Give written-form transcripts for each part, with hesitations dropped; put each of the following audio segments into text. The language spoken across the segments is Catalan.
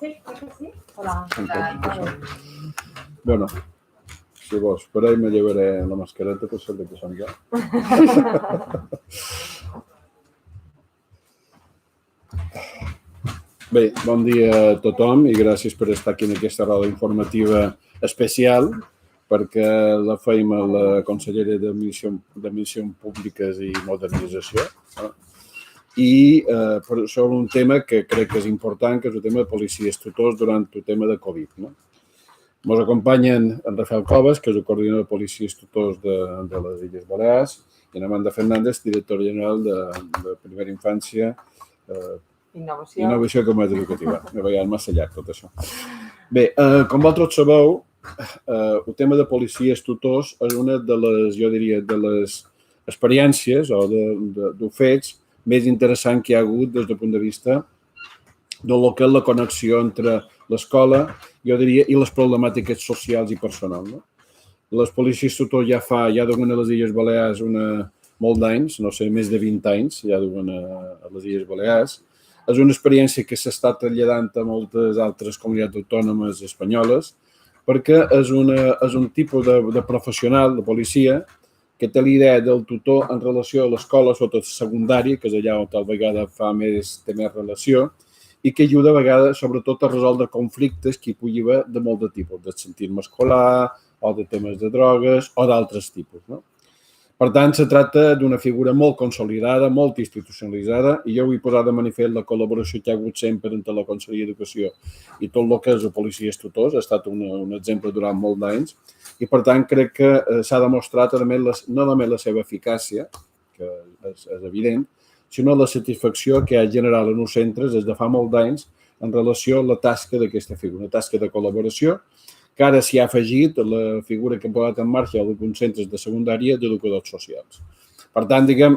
Sí, crec que sí. Hola. Bueno, si vols, per ahí me llevaré la mascareta per saber que som jo. Bé, bon dia a tothom i gràcies per estar aquí en aquesta roda informativa especial perquè la feim a la Consellera de Missions Públiques i Modernització i sobre un tema que crec que és important, que és el tema de policies tutors durant el tema de Covid. Ens acompanyen en Rafael Coves, que és el coordinador de policies tutors de les Illes Balears, i en Amanda Fernández, director general de Primera Infància, Innovació i Comunitat Educativa. A vegades massa llarg tot això. Bé, com vosaltres sabeu, el tema de policies tutors és una de les, jo diria, de les experiències o de fets més interessant que hi ha hagut des del punt de vista del que és la connexió entre l'escola, jo diria, i les problemàtiques socials i personals. Les policies tutors ja duen a les Illes Balears molt d'anys, no sé, més de 20 anys ja duen a les Illes Balears. És una experiència que s'està traslladant a moltes altres comunitats autònomes espanyoles perquè és un tipus de professional, de policia, que té l'idea del tutor en relació a l'escola, sobretot secundària, que és allà on tal vegada té més relació, i que ajuda a vegades, sobretot, a resoldre conflictes que hi pugui haver de molt de tipus, de sentit escolar, o de temes de drogues, o d'altres tipus. Per tant, se tracta d'una figura molt consolidada, molt institucionalitzada, i jo vull posar de manifest la col·laboració que hi ha hagut sempre entre la Conselleria d'Educació i tot el que és el policies tutors. Ha estat un exemple durant molts d'anys, i per tant crec que s'ha demostrat no només la seva eficàcia, que és evident, sinó la satisfacció que ha generat en els centres des de fa molts d'anys en relació a la tasca d'aquesta figura, una tasca de col·laboració, que ara s'hi ha afegit la figura que hem posat en marxa alguns centres de secundària d'educadors socials. Per tant, diguem,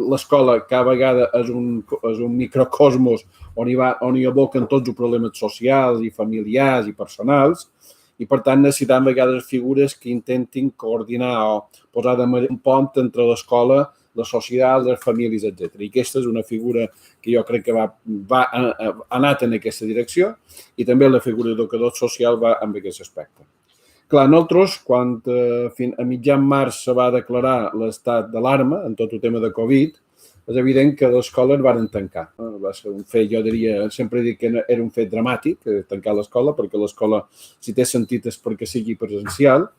l'escola cada vegada és un microcosmos on hi aboquen tots els problemes socials i familiars i personals, i per tant necessitem a vegades figures que intentin coordinar o posar un pont entre l'escola, la societat, les famílies, etc. I aquesta és una figura que jo crec que ha anat en aquesta direcció, i també la figura d'educador social va en aquest aspecte. Clar, nosaltres, quan a mitjan març se va declarar l'estat d'alarma en tot el tema de Covid, és evident que les escoles van tancar. Va ser un fet, jo diria, sempre dic que era un fet dramàtic, tancar l'escola, perquè l'escola, si té sentit, és perquè sigui presencial,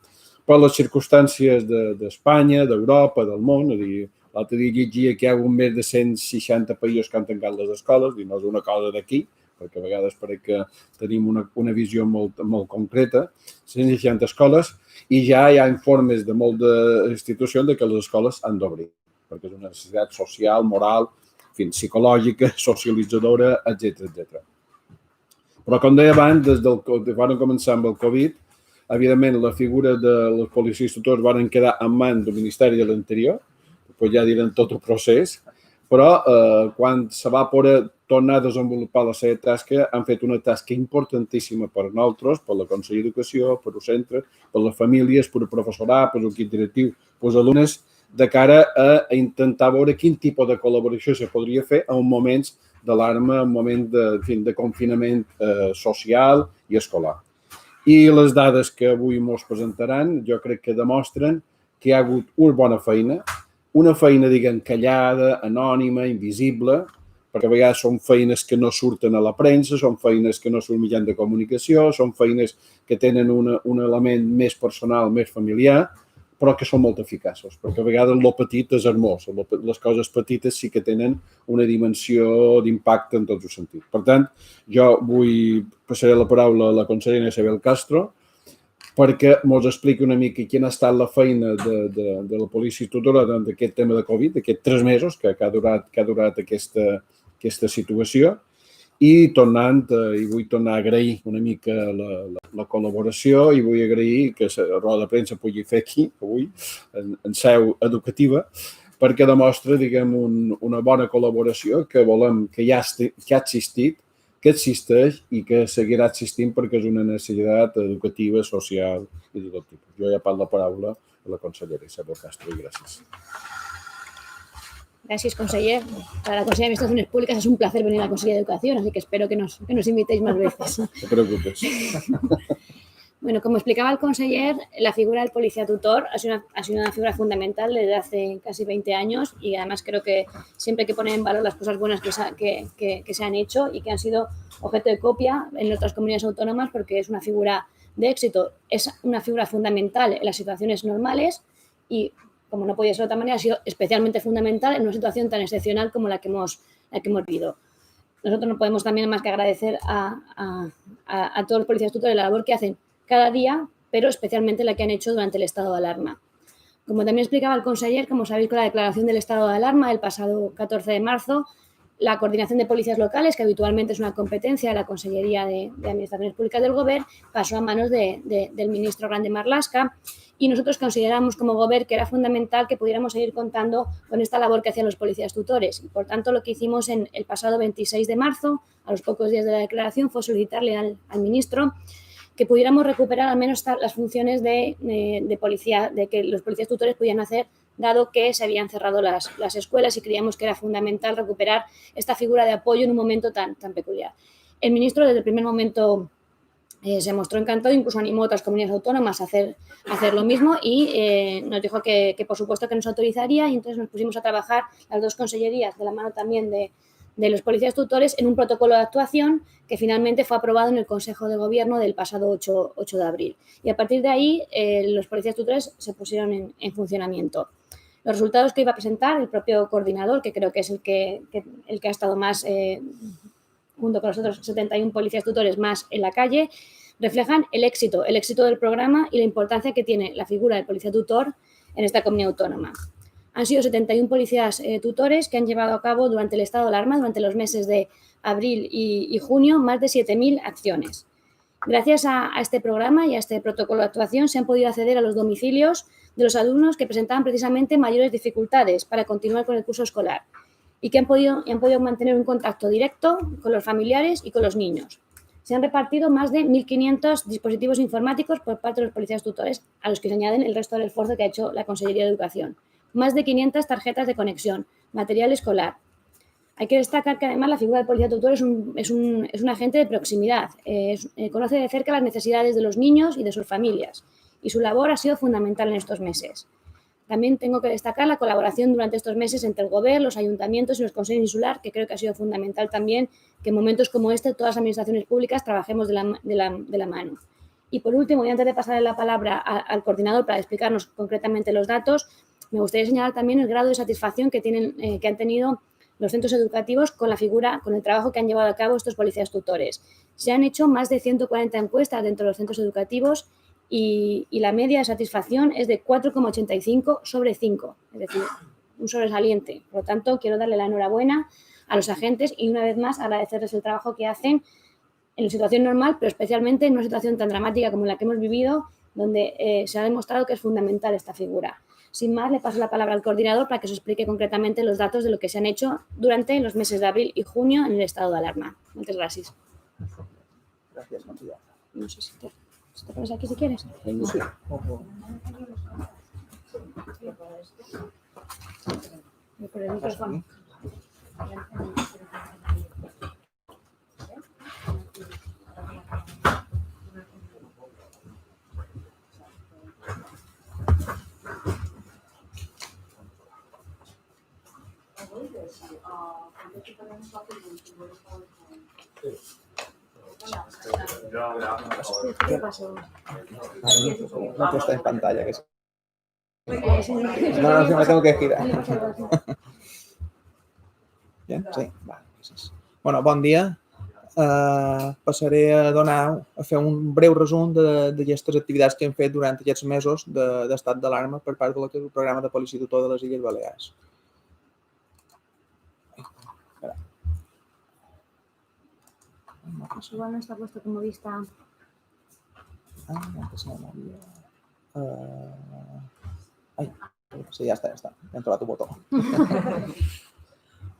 però les circumstàncies d'Espanya, d'Europa, del món, és a dir, l'altre dia llegia que hi ha hagut més de 160 països que han tancat les escoles, i no és una cosa d'aquí, perquè a vegades crec que tenim una visió molt concreta, 160 escoles, i ja hi ha informes de moltes institucions que les escoles han d'obrir, perquè és una necessitat social, moral, psicològica, socialitzadora, etc. Però, com deia abans, des que van començar amb el Covid, evidentment, la figura de les policies tutors van quedar en mans del Ministeri de l'Interior, després ja diran tot el procés, però quan se va poder tornar a desenvolupar la seva tasca, han fet una tasca importantíssima per nosaltres, per la Conselleria d'Educació, per els centres, per les famílies, per el professorat, per l'equip directiu, per els alumnes, de cara a intentar veure quin tipus de col·laboració se podria fer en moments d'alarma, en moments de confinament social i escolar. I les dades que avui ens presentaran jo crec que demostren que hi ha hagut una feina, diguem, callada, anònima, invisible, perquè a vegades són feines que no surten a la premsa, són feines que no surten mitjans de comunicació, són feines que tenen un element més personal, més familiar, però que són molt eficaços, perquè a vegades el petit és hermós, les coses petites sí que tenen una dimensió d'impacte en tots els sentits. Per tant, jo passaré la paraula a la consellera Isabel Castro perquè ens expliqui una mica quina ha estat la feina de la policia tutora d'aquest tema de Covid, d'aquests 3 mesos que ha durat aquesta situació, i vull tornar a agrair una mica la col·laboració i vull agrair que la roda de premsa pugui fer aquí, avui, en seu educativa, perquè demostra, diguem, una bona col·laboració que volem, que ja ha existit, que existeix i que seguirà existint perquè és una necessitat educativa, social i de tot tipus. Jo ja parlo la paraula a la consellera Isabel Castro i gràcies. Gracias, conseller. Para la Consejería de Administraciones Públicas es un placer venir a la Consejería de Educación, así que espero que nos invitéis más veces. No te preocupes. Bueno, como explicaba el conseller, la figura del policía tutor ha sido una figura fundamental desde hace casi 20 años y además creo que siempre hay que poner en valor las cosas buenas que se han hecho y que han sido objeto de copia en otras comunidades autónomas porque es una figura de éxito, es una figura fundamental en las situaciones normales y, como no podía ser de otra manera, ha sido especialmente fundamental en una situación tan excepcional como la que hemos vivido. Nosotros no podemos también más que agradecer a todos los policías tutores la labor que hacen cada día, pero especialmente la que han hecho durante el estado de alarma. Como también explicaba el conseller, como sabéis, con la declaración del estado de alarma el pasado 14 de marzo, la coordinación de policías locales, que habitualmente es una competencia de la Consellería de Administraciones Públicas del Gobierno, pasó a manos del ministro Grande Marlaska y nosotros consideramos como Gobierno que era fundamental que pudiéramos seguir contando con esta labor que hacían los policías tutores. Y, por tanto, lo que hicimos en el pasado 26 de marzo, a los pocos días de la declaración, fue solicitarle al ministro que pudiéramos recuperar al menos las funciones de policía, de que los policías tutores podían hacer, dado que se habían cerrado las escuelas y creíamos que era fundamental recuperar esta figura de apoyo en un momento tan peculiar. El ministro desde el primer momento se mostró encantado, incluso animó a otras comunidades autónomas a hacer lo mismo y nos dijo que por supuesto que nos autorizaría y entonces nos pusimos a trabajar las dos consellerías de la mano también de los policías tutores en un protocolo de actuación que finalmente fue aprobado en el Consejo de Gobierno del pasado 8 de abril. Y a partir de ahí los policías tutores se pusieron en funcionamiento. Los resultados que iba a presentar el propio coordinador, que creo que es el que ha estado más, junto con los otros 71 policías tutores más en la calle, reflejan el éxito del programa y la importancia que tiene la figura del policía tutor en esta comunidad autónoma. Han sido 71 policías tutores que han llevado a cabo durante el estado de alarma, durante los meses de abril y junio, más de 7.000 acciones. Gracias a este programa y a este protocolo de actuación se han podido acceder a los domicilios de los alumnos que presentaban precisamente mayores dificultades para continuar con el curso escolar y que han podido mantener un contacto directo con los familiares y con los niños. Se han repartido más de 1.500 dispositivos informáticos por parte de los policías tutores, a los que se añaden el resto del esfuerzo que ha hecho la Consellería de Educación. Más de 500 tarjetas de conexión, material escolar. Hay que destacar que además la figura del policía tutor es un agente de proximidad, conoce de cerca las necesidades de los niños y de sus familias y su labor ha sido fundamental en estos meses. También tengo que destacar la colaboración durante estos meses entre el Gobierno, los ayuntamientos y los consejos insulares, que creo que ha sido fundamental también que en momentos como este todas las administraciones públicas trabajemos de la mano. Y por último, y antes de pasarle la palabra al coordinador para explicarnos concretamente los datos, me gustaría señalar también el grado de satisfacción que han tenido los centros educativos con la figura, con el trabajo que han llevado a cabo estos policías tutores. Se han hecho más de 140 encuestas dentro de los centros educativos y la media de satisfacción es de 4,85 sobre 5, es decir, un sobresaliente. Por lo tanto, quiero darle la enhorabuena a los agentes y una vez más agradecerles el trabajo que hacen en la situación normal, pero especialmente en una situación tan dramática como la que hemos vivido, donde se ha demostrado que es fundamental esta figura. Sin más, le paso la palabra al coordinador para que os explique concretamente los datos de lo que se han hecho durante los meses de abril y junio en el estado de alarma. Muchas gracias. Gracias, Matías. No sé si te pones aquí si quieres. Sí. Por el micrófono. ¿Qué pasó? No puesta en pantalla. Que no, me tengo que girar. Bien, sí, vale, gràcies. Bueno, bon dia. Passaré a fer un breu resum d'aquestes activitats que hem fet durant aquests mesos d'estat d'alarma per part del programa de policia tutor de les Illes Balears. Igual no está puesto como vista. Antes no m'havia... Sí, ja està. Hem trobat un botó.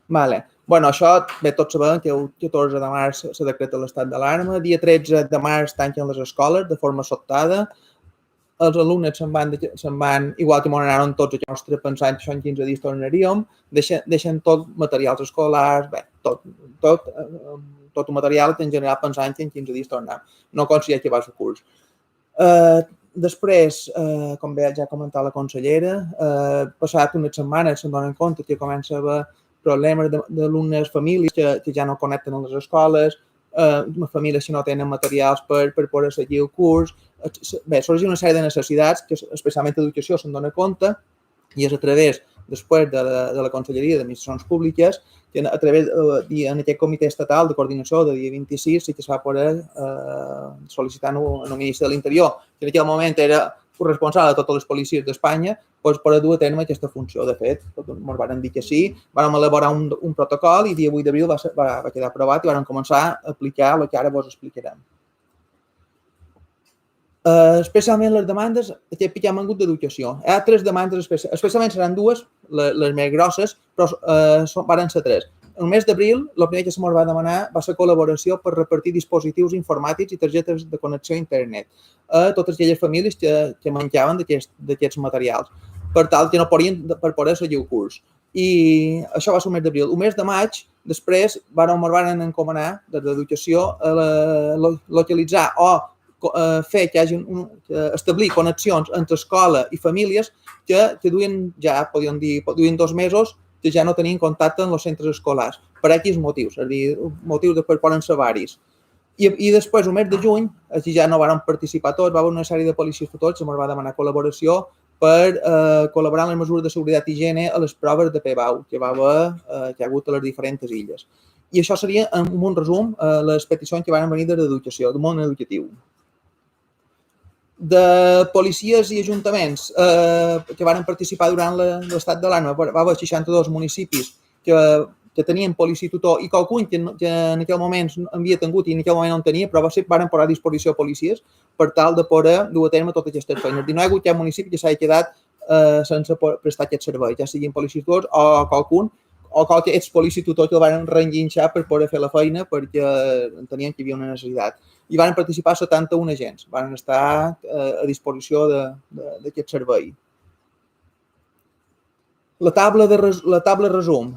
Vale. Bueno, això, bé, tots sabem que el 14 de març se decreta l'estat d'alarma. Dia 13 de març tanquen les escoles de forma sobtada. els alumnes se'n van, igual que m'ho anaven tots els nostres pensant que són 15 dies tornaríem, deixen tot materials escolars, bé, tot el material en general pensant que en 15 dies tornarem. No considero que va ser curs. Després, com bé ja ha comentat la consellera, passat unes setmanes se'n donen compte que comença a haver problemes d'alumnes, famílies que ja no connecten a les escoles, famílies que no tenen materials per poder seguir el curs. Bé, sorgeix una sèrie de necessitats que especialment l'educació se'n dona compte i és a través, després de la Conselleria d'Administracions Públiques, que a través en aquest comitè estatal de coordinació de dia 26 sí que es va poder sol·licitar al Ministre de l'Interior, que en aquell moment era corresponsal de totes les policies d'Espanya, doncs per dur a terme aquesta funció. De fet, ens van dir que sí, vam elaborar un protocol i dia 8 d'abril va quedar aprovat i vam començar a aplicar el que ara vos explicarem. Especialment les demandes que hem hagut d'educació. Hi ha 3 demandes, especialment seran 2, les més grosses, però van ser 3. El mes d'abril, el primer que se'ns va demanar va ser col·laboració per repartir dispositius informàtics i targetes de connexió a internet a totes aquelles famílies que mancaven d'aquests materials, per tal que no podien poder seguir el curs. I això va ser el mes d'abril. El mes de maig, després, ens van encomanar des d'educació localitzar o fer que establir connexions entre escola i famílies que duien 2 mesos que ja no tenien contacte amb els centres escolars, per aquells motius, és a dir, motius poden ser varis. I després, el mes de juny, aquí ja no van participar tots, va haver una sèrie de policies tutors que ens va demanar col·laboració per col·laborar en les mesures de seguretat i higiene a les proves de PBAU que ha hagut a les diferents illes. I això seria, en un resum, les peticions que van venir de l'educació, del món educatiu. De policies i ajuntaments que van participar durant l'estat d'alarma, va haver 62 municipis que tenien policia tutor i qualcun que en aquell moment havia tingut i en aquell moment no en tenia, però van posar a disposició policies per tal de poder dur a terme totes aquestes feines. No hi ha hagut cap municipi que s'hagi quedat sense prestar aquest servei, ja siguin policies tutors o qualcun o qualque ex-policia tutor que el van reenguinxar per poder fer la feina perquè entenien que hi havia una necessitat. I van participar 71 agents, van estar a disposició d'aquest servei. La taula resum.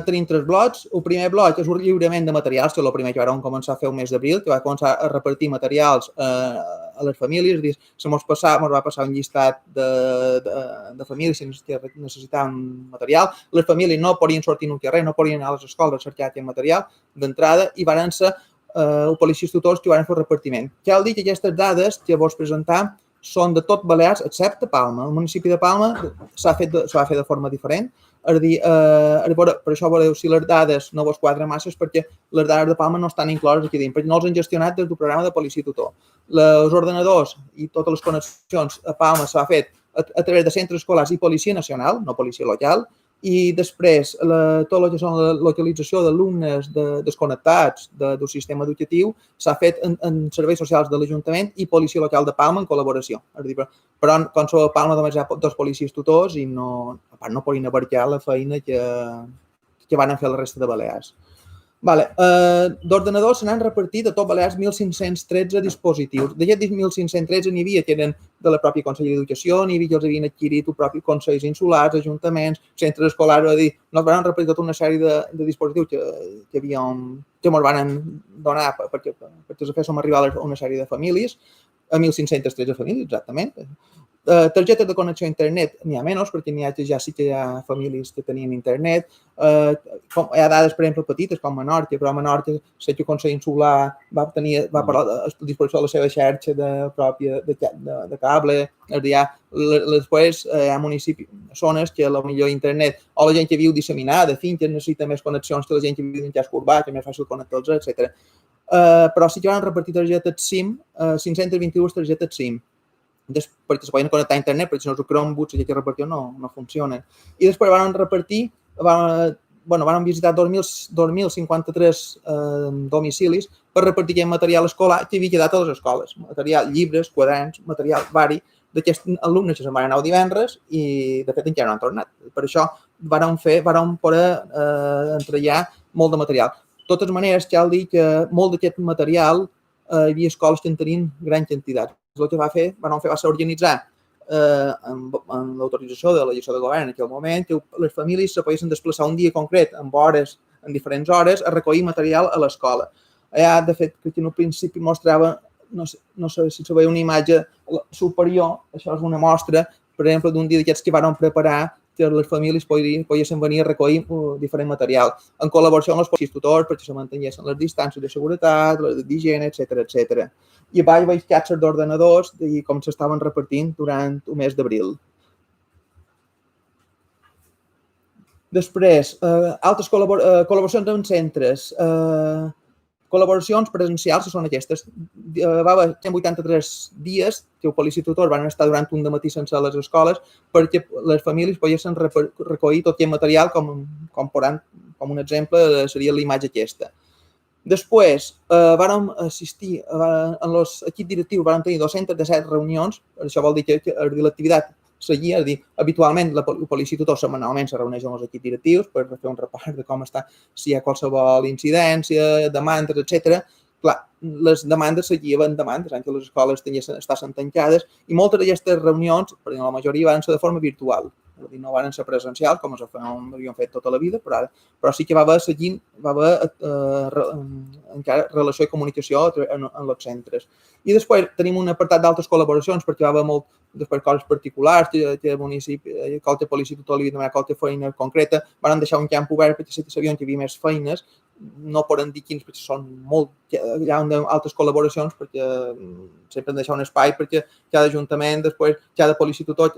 Tenim 3 blocs. El primer bloc és un lliurament de materials, que és el primer que vam començar a fer el mes d'abril, que va començar a repartir materials a les famílies. És dir, ens va passar un llistat de famílies que necessitaven material. Les famílies no podien sortir al carrer, no podien anar a les escoles a cercar aquest material d'entrada i van ser els policies tutors que van fer el repartiment. Cal dir que aquestes dades que vos presentam són de tot Balears, excepte Palma. El municipi de Palma s'ha fet de forma diferent. És a dir, per això veureu si les dades no vos quadren massa perquè les dades de Palma no estan incloses aquí dins, perquè no els han gestionat des del programa de policia tutor. Els ordenadors i totes les connexions a Palma s'ha fet a través de centres escolars i policia nacional, no policia local, i després tot el que són la localització d'alumnes desconnectats del sistema educatiu s'ha fet en serveis socials de l'Ajuntament i policia local de Palma en col·laboració. Però com som a Palma només hi ha 2 policies tutors i no podien abarcar la feina que van fer la resta de Balears. D'ordenadors se n'han repartit a tot Balears 1.513 dispositius. D'aquests 1.513 n'hi havia que eren de la pròpia Conselleria d'Educació, n'hi havia que els havien adquirit els propis consells insulars, ajuntaments, centres escolars, és a dir, ens van repartir tota una sèrie de dispositius que ens van donar perquè els féssim arribar a una sèrie de famílies, a 1.513 famílies, exactament. Targetes de connexió a internet n'hi ha menys, perquè ja sí que hi ha famílies que tenien internet. Hi ha dades, per exemple, petites, com Menorca, però a Menorca sé que el Consell Insular va posar a disposició de la seva xarxa de cable. Després hi ha municipis, zones que potser internet, o la gent que viu disseminada, finques necessita més connexions que la gent que viu en un casc urbà, que és més fàcil connectar-los, etc. Però sí que van repartir targetes SIM, 522 targetes SIM, perquè se poden connectar a internet, perquè si no els Chromebooks que repartiu no funcionen. I després van repartir, van visitar 2.053 domicilis per repartir aquest material escolar que havia quedat a les escoles. Material, llibres, quaderns, material vari d'aquests alumnes que se'n van anar el divendres i, de fet, encara no han tornat. Per això vam poder entregar molt de material. De totes maneres, cal dir que molt d'aquest material hi havia escoles que en tenien gran quantitat. el que van fer va ser organitzar amb l'autorització de la gestió de govern en aquell moment, que les famílies se poguessin desplaçar un dia concret, en diferents hores, a recollir material a l'escola. Allà, de fet, que en un principi mostrava, no sé si se veia una imatge superior, això és una mostra, per exemple, d'un dia d'aquests que van preparar que les famílies poguessin venir a recollir diferent material, en col·laboració amb els policies tutors perquè se mantinguessin les distàncies de seguretat, les d'higiene, etc. I a baix veig xarxes d'ordenadors i com s'estaven repartint durant el mes d'abril. Després, altres col·laboracions amb centres. Col·laboracions presencials, que són aquestes. Va haver 183 dies que els policies tutors van estar durant un dematí sense les escoles perquè les famílies poguessin recollir tot aquest material, com un exemple seria la imatge aquesta. Després, vàrem assistir, en l'equip directiu vàrem tenir 217 reunions, això vol dir que l'activitat seguia, és a dir, habitualment la policia tutor setmanalment se reuneix amb els equips directius per fer un repàs de com està, si hi ha qualsevol incidència, demandes, etc. Clar, les demandes seguien demandes, que les escoles estaven tancades i moltes d'aquestes reunions, per la majoria, van ser de forma virtual. És a dir, no van ser presencials, com havíem fet tota la vida, però sí que va haver encara relació i comunicació en els centres. I després tenim un apartat d'altres col·laboracions, perquè va haver molt després coses particulars, que el municipi, qualque policia tutor li havia demanat qualque feina concreta, van deixar un camp obert perquè sabien que hi havia més feines, no poden dir quins, perquè són molt, hi ha altres col·laboracions, perquè sempre han de deixar un espai, perquè cada ajuntament, després, cada policia tutor,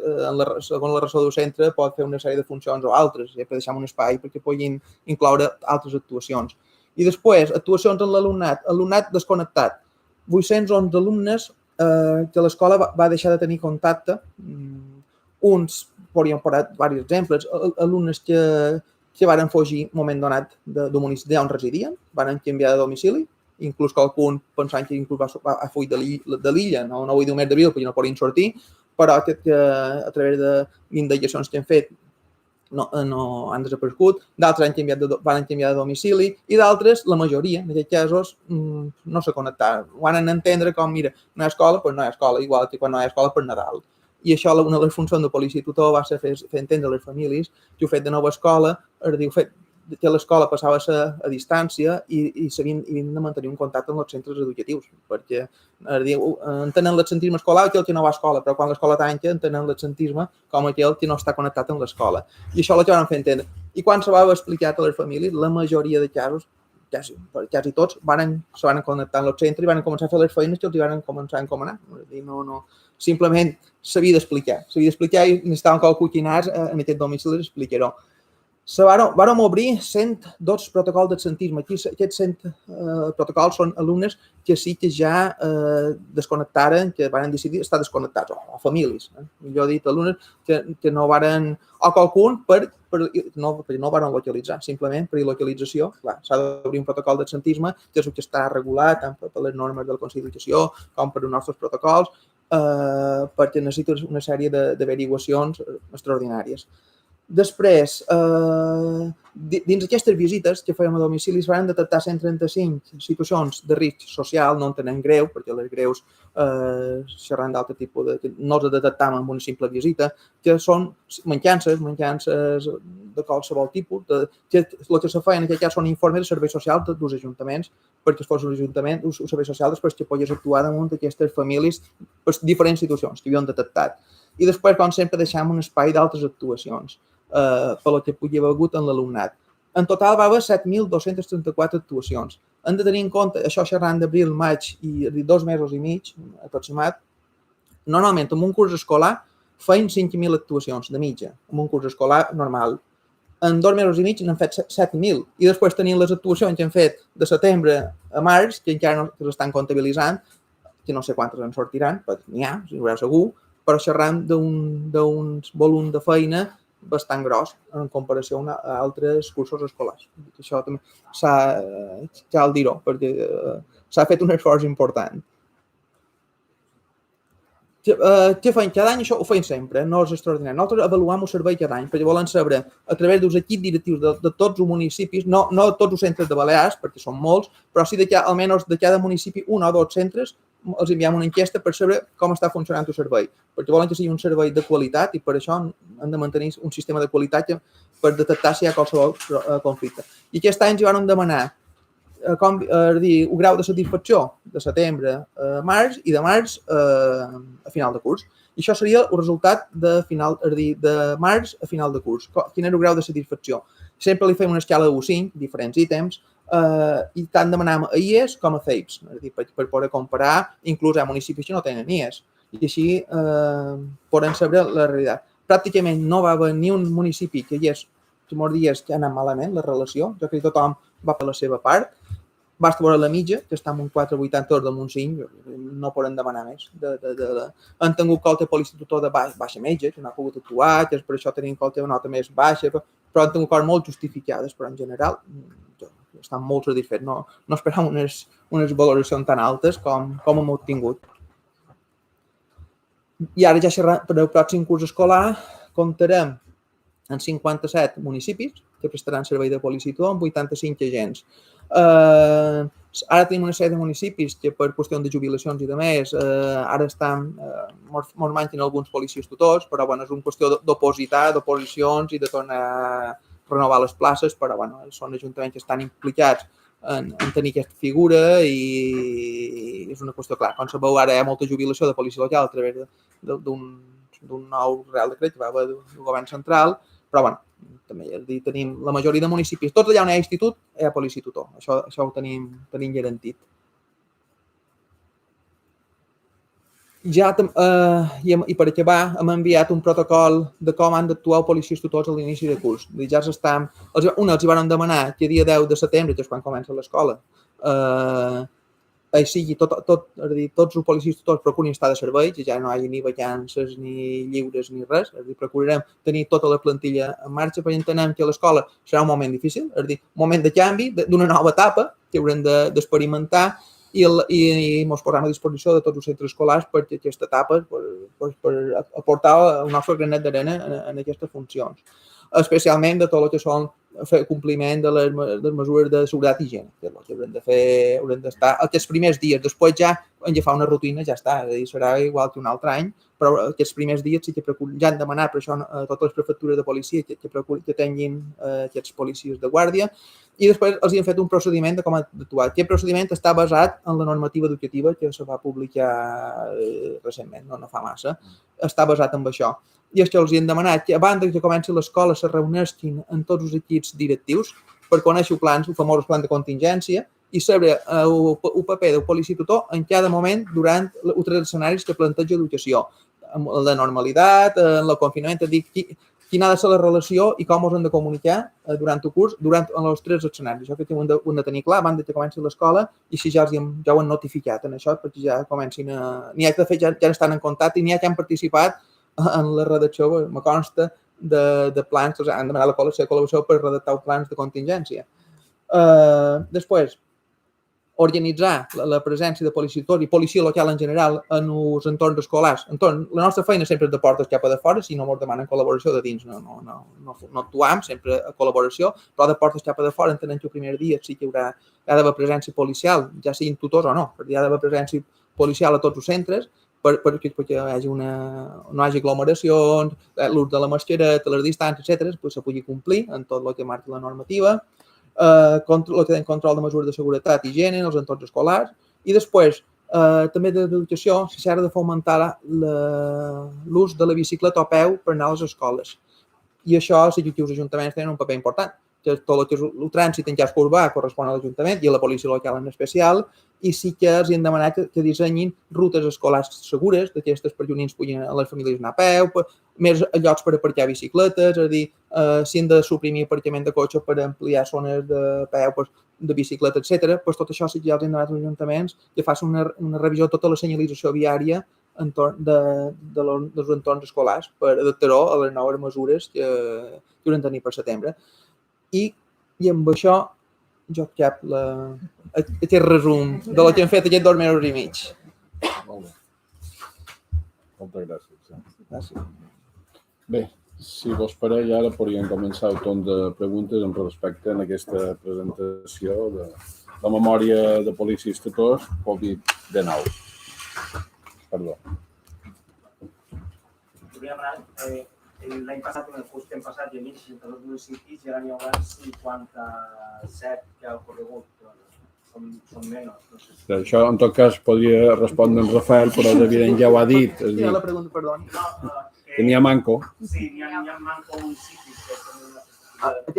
segons la raó del centre, pot fer una sèrie de funcions o altres, sempre deixem un espai perquè puguin incloure altres actuacions. I després, actuacions en l'alumnat desconnectat. 811 alumnes que l'escola va deixar de tenir contacte. Uns, podríem posar diversos exemples, alumnes que van fugir un moment donat del municipi on residien, van canviar de domicili, inclús qualcun pensant que va fugir de l'illa, no vull dir un mes d'abril perquè no podien sortir, però que a través d'indagacions que hem fet no han desaparegut, d'altres van canviar de domicili i d'altres, la majoria, en aquests casos, no s'ha connectat. Ho han d'entendre com, mira, no hi ha escola, doncs no hi ha escola, igual que quan no hi ha escola per Nadal. I això, una de les funcions de policia tutor va ser fer entendre a les famílies que el fet de nova escola, el fet que l'escola passava a ser a distància i s'havien de mantenir un contacte amb els centres educatius, perquè entenen l'absentisme escolar aquell que no va a escola, però quan l'escola tanca entenen l'absentisme com aquell que no està connectat amb l'escola. I això la que van fer entendre. I quan se va explicar a les famílies, la majoria de casos, quasi tots, se van connectar amb el centre i van començar a fer les feines que els van començar a encomanar. Simplement s'havia d'explicar i necessitaven que el cuitinàs en aquest domicili l'explicarà. Vàrem obrir 112 protocols d'absentisme. Aquests 100 protocols són alumnes que sí que ja desconnectaren, que van decidir estar desconnectats, o famílies. Millor dit, alumnes que no varen, o qualcun perquè no varen localitzar, simplement per il·localització. S'ha d'obrir un protocol d'absentisme, que és el que està regulat tant per les normes de la Consell d'Educació com per els nostres protocols, perquè necessita una sèrie d'averiguacions extraordinàries. Després, dins d'aquestes visites que fèiem a domicili es van detectar 135 situacions de risc social, no en tenen greu, perquè les greus seran d'altre tipus, no els detectam amb una simple visita, que són mancances de qualsevol tipus. El que se feien en aquest cas són informes de serveis socials dels ajuntaments, perquè es fos un servei social després que pogués actuar damunt d'aquestes famílies per diferents situacions que havien detectat. I després, com sempre, deixàvem un espai d'altres actuacions per lo que pugui haver hagut en l'alumnat. En total va haver 7.234 actuacions. Hem de tenir en compte, això xerrant d'abril, maig i 2 mesos i mig, aproximat, normalment en un curs escolar feien 5.000 actuacions de mitja, en un curs escolar normal. En 2 mesos i mig n'han fet 7.000 i després tenim les actuacions que han fet de setembre a març, que encara no s'estan comptabilitzant, que no sé quantes en sortiran, però n'hi ha, si ho veureu segur, però xerrant d'un volum de feina bastant gros en comparació a altres cursos escolars. Això també cal dir-ho, perquè s'ha fet un esforç important. Què feim cada any? Això ho feim sempre, no és extraordinari. Nosaltres avaluem el servei cada any, perquè volen saber, a través dels equips directius de tots els municipis, no tots els centres de Balears, perquè són molts, però sí almenys de cada municipi, un o dos centres els enviem una enquesta per saber com està funcionant el servei, perquè volen que sigui un servei de qualitat i per això han de mantenir un sistema de qualitat per detectar si hi ha qualsevol conflicte. I aquest any ja vam demanar un grau de satisfacció de setembre a març i de març a final de curs. I això seria el resultat de març a final de curs. Quin era el grau de satisfacció? Sempre li fem una escala de 1-5, diferents ítems, i tant demanem a IES com a CEIPS, per poder comparar, inclús a municipis que no tenen IES. I així podem saber la realitat. Pràcticament no va haver ni un municipi que hi hagués molts dies que ha anat malament la relació. Jo crec que tothom va per la seva part. Basta veure la mitja, que està en un 4,82 damunt 5, no poden demanar més. Han tingut col·te per l'institut de baixa metge, que no ha pogut actuar, que per això tenim col·te de nota més baixa, però han tingut coses molt justificades, però en general estan molt satisfets. No esperam unes valoracions tan altes com hem obtingut. I ara ja per al pròxim curs escolar comptarem en 57 municipis que prestaran servei de policia amb 85 agents. Ara tenim una sèrie de municipis que per qüestió de jubilacions i de més ara ens manquen alguns policies tutors, però és una qüestió d'opositar, d'oposicions i de tornar a renovar les places, però són ajuntaments que estan implicats en tenir aquesta figura i és una qüestió clara. Com sabeu, ara hi ha molta jubilació de policia local a través d'un nou Real Decret que va haver del govern central, però també tenim la majoria de municipis. Tots allà on hi ha institut, hi ha policia tutor. Això ho tenim garantit. I per acabar, hem enviat un protocol de com han d'actuar els policies tutors a l'inici de curs. Ja els hi van demanar que dia 10 de setembre, que és quan comença l'escola, sigui tots els policies tutors procurin estar de servei, que ja no hi hagi ni vacances, ni lliures, ni res. Procurarem tenir tota la plantilla en marxa, perquè entenem que l'escola serà un moment difícil, un moment de canvi, d'una nova etapa que haurem d'experimentar i ens posarem a disposició de tots els centres escolars perquè aquesta etapa per aportar el nostre granet d'arena en aquestes funcions, especialment de tot el que són fer compliment de les mesures de seguretat i higiene, que és el que haurem d'estar aquests primers dies. Després ja hem de fer una rutina, ja està, serà igual que un altre any, però aquests primers dies sí que ja han demanat per això a totes les prefectures de policia que tinguin aquests policies de guàrdia, i després els han fet un procediment de com actuar. Aquest procediment està basat en la normativa educativa que se va publicar recentment, no fa massa, està basat en això. I és que els han demanat que abans que comenci l'escola se reuneixin en tots els equips directius per conèixer els famosos plans de contingència i saber el paper del policia tutor en cada moment durant els 3 escenaris que planteja l'educació. La normalitat, el confinament, és a dir, quina ha de ser la relació i com us hem de comunicar durant el curs, durant els 3 escenaris. Això que ho hem de tenir clar abans que comenci l'escola i si ja ho han notificat en això perquè ja comencin n'hi ha que de fet ja estan en contacte i n'hi ha que han participat en la redacció, me consta, de plans, han demanat la col·laboració per redactar plans de contingència. Després, organitzar la presència de policia tutor i policia local en general en els entorns escolars. La nostra feina sempre és de portes cap a de fora, si no ens demanen col·laboració de dins no actuam, sempre a col·laboració, però de portes cap a de fora entenem que el primer dia sí que hi ha d'haver presència policial, ja siguin tutors o no, perquè hi ha d'haver presència policial a tots els centres, perquè no hi hagi aglomeracions, l'ús de la mascareta, les distàncies, etc., se pugui complir en tot el que marca la normativa, control de mesures de seguretat i higiene en els entorns escolars, i després també d'educació s'ha de fomentar l'ús de la bicicleta a peu per anar a les escoles. I això sí que els ajuntaments tenen un paper important, que tot el que és el trànsit en casc urbà correspon a l'Ajuntament i a la policia local en especial, i sí que els han demanat que dissenyin rutes escolars segures, d'aquestes per que els nens puguin a les famílies anar a peu, més llocs per aparcar bicicletes, és a dir, si han de suprimir aparcament de cotxes per ampliar zones de peu, de bicicleta, etc., tot això sí que ja els han demanat als ajuntaments que facin una revisió de tota la senyalització viària dels entorns escolars per adaptar-ho a les noves mesures que haurem de tenir per setembre. I amb això jo cap aquest resum del que hem fet aquests 2 mesos i mig. Molt bé. Moltes gràcies. Gràcies. Bé, si vos pareix, ara podríem començar el torn de preguntes amb respecte a aquesta presentació de la memòria de policies tutors Covid-19. Perdó. L'any passat, en el curs que hem passat, hi havia 62 municipis i ara n'hi haurà 57 que ha ocorregut. Són menys. No sé. Això, en tot cas, podria respondre en Rafael, però evident ja ho ha dit. És dir, la pregunta, perdoni. que n'hi ha manco. Sí, n'hi ha manco municipis que tenen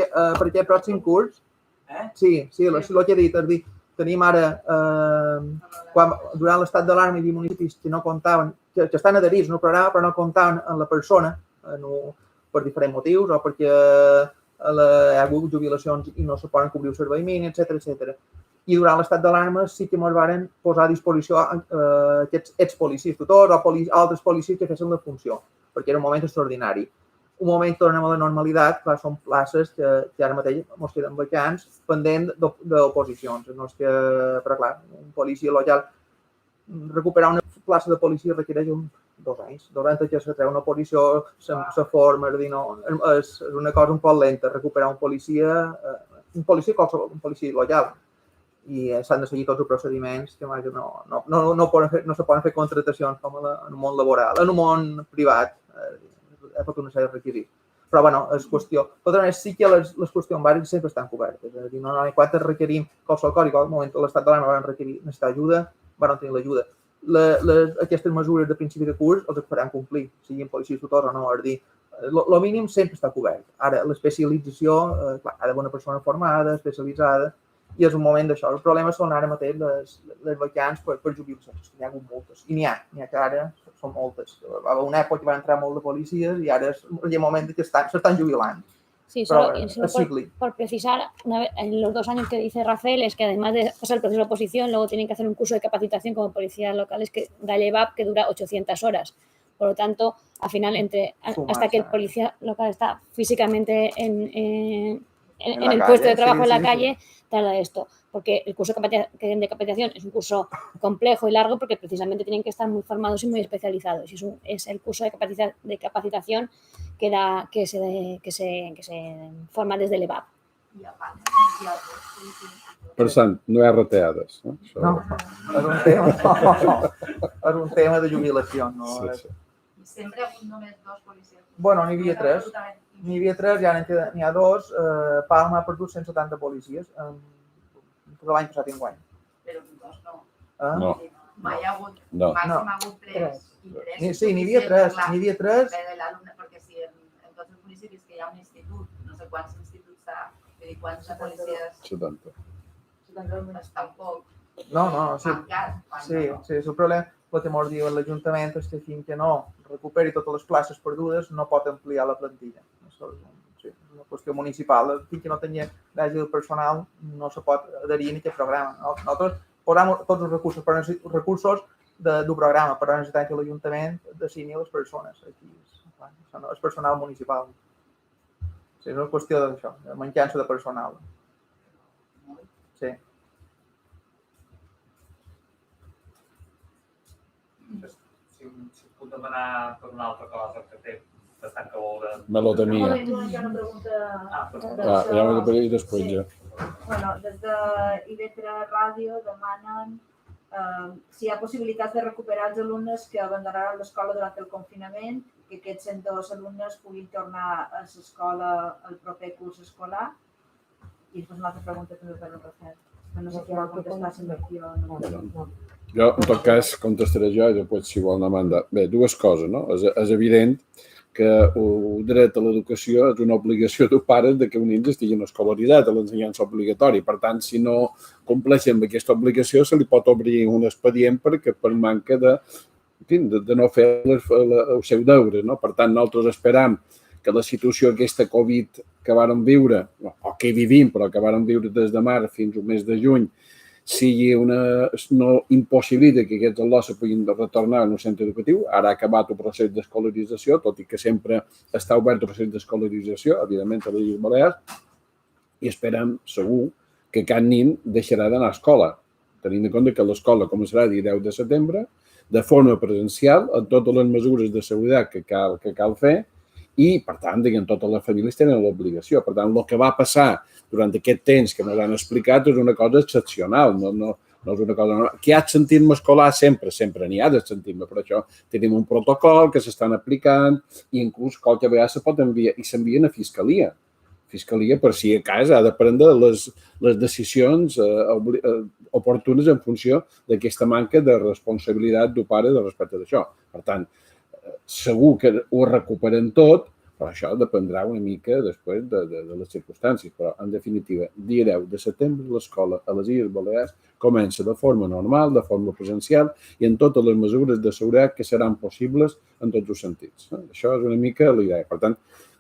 Per aquest pròxim curs, sí, el que he dit, és dir, tenim ara, durant l'estat d'alarma hi havia municipis que no comptaven, que estan adherits al programa però no comptaven en la persona per diferents motius o perquè hi ha hagut jubilacions i no se poden cobrir el servei mínim, etc. I durant l'estat d'alarma sí que ens varen posar a disposició aquests expolicies tutors o altres policies que fessin la funció, perquè era un moment extraordinari. Un moment tornem a la normalitat, clar, són places que ara mateix ens queden vacants pendent d'oposicions. Però clar, un policia local, recuperar una plaça de policia requereix 2 anys. Durant que se treu una oposició, se forma, és una cosa un poc lenta, recuperar un policia local. I s'han de seguir tots els procediments que no se poden fer contractacions com en el món laboral, en el món privat. Ha fet una sèrie de requisits. Però, bueno, és qüestió. Però sí que les qüestions bàsiques sempre estan cobertes. És a dir, no quan requerim qualsevol cosa, i al moment de l'estat d'alarma van requerir necessitar ajuda, van tenir l'ajuda. Aquestes mesures de principi de curs els faran complir, siguin policies tutors o no. És a dir, el mínim sempre està cobert. Ara, l'especialització, clar, ha d'haver una persona formada, especialitzada, i és un moment d'això. El problema són ara mateix les vacants per jubilacions. N'hi ha hagut moltes. I n'hi ha que ara són moltes. Va haver una època que van entrar molt de policies i ara és el moment que s'estan jubilant. Sí, solo por precisar, en los 2 años que dice Rafael, es que además de pasar el proceso de oposición, luego tienen que hacer un curso de capacitación como policías locales que da el EVAP, que dura 800 horas. Por lo tanto, al final, hasta que el policía local está físicamente en el puesto de trabajo en la calle, tarda esto. Porque el curso de capacitación es un curso complejo y largo porque precisamente tienen que estar muy formados y muy especializados. Y es el curso de capacitación que se forma desde l'EVAP. Per tant, no hi ha reteades. No, és un tema de jubilació. Sempre ha hagut només 2 policies. Bueno, n'hi havia 3. N'hi havia 3, i ara n'hi ha 2. Palma ha perdut 170 policies l'any passat i enguany. Però 2 no. No. Mai ha hagut, màxim ha hagut 3. Sí, n'hi havia 3. Perquè si en tots els municipis que hi ha un institut, no sé quants instituts hi ha, vull dir, quants policies... 70. Està un poc... No, sí, el problema, el que ens diu l'Ajuntament és que fins que no recuperi totes les places perdudes no pot ampliar la plantilla. És una qüestió municipal. Fins que no hagi el personal no se pot adherir a aquest programa. Nosaltres posem tots els recursos del programa, però necessitem que l'Ajuntament designi les persones. És personal municipal. És una qüestió d'això, de mancança de personal. Sí. Si puc demanar per una altra cosa que té bastant que veure... Melotamia. Hi ha una pregunta... Ja m'ho de dir després ja. Bueno, des de IB3 Ràdio demanen si hi ha possibilitats de recuperar els alumnes que abandonaran l'escola durant el confinament, que aquests 102 alumnes puguin tornar a l'escola el proper curs escolar. I després una altra pregunta també per el Rafael. No sé qui vol contestar, si m'hi o no. Jo, en tot cas, contestaré jo i després, si vol, Amanda. Bé, 2 coses, no? És evident que el dret a l'educació és una obligació dels pares que els nens estiguin escolaritzats a l'ensenyança obligatòria. Per tant, si no compleixen amb aquesta obligació, se li pot obrir un expedient perquè per manca de no fer el seu deure, no? Per tant, nosaltres esperam que la situació aquesta Covid que vàrem viure, o que vivim, però que vàrem viure des de març fins al mes de juny, no impossibilita que aquests alumnes puguin retornar al centre educatiu. Ara ha acabat el procés d'escolarització, tot i que sempre està obert el procés d'escolarització, evidentment a les Illes Balears, i esperem, segur, que cap nen deixarà d'anar a escola, tenint en compte que l'escola començarà el dia 10 de setembre, de forma presencial, amb totes les mesures de seguretat que cal fer, i, per tant, totes les famílies tenen l'obligació. Per tant, el que va passar durant aquest temps que ens han explicat és una cosa excepcional. No no és una cosa normal. Que hi ha absentisme escolar sempre n'hi ha d'absentisme, per això tenim un protocol que s'estan aplicant i inclús qualque vegada se pot enviar i s'envien a Fiscalia. Fiscalia, per si a casa, ha de prendre les decisions oportunes en funció d'aquesta manca de responsabilitat d'un pare respecte d'això. Per tant, segur que ho recuperen tot, però això dependrà una mica després de les circumstàncies. Però, en definitiva, dia 10 de setembre, l'escola a les Illes Balears comença de forma normal, de forma presencial i amb totes les mesures de seguretat que seran possibles en tots els sentits. Això és una mica la idea. Per tant,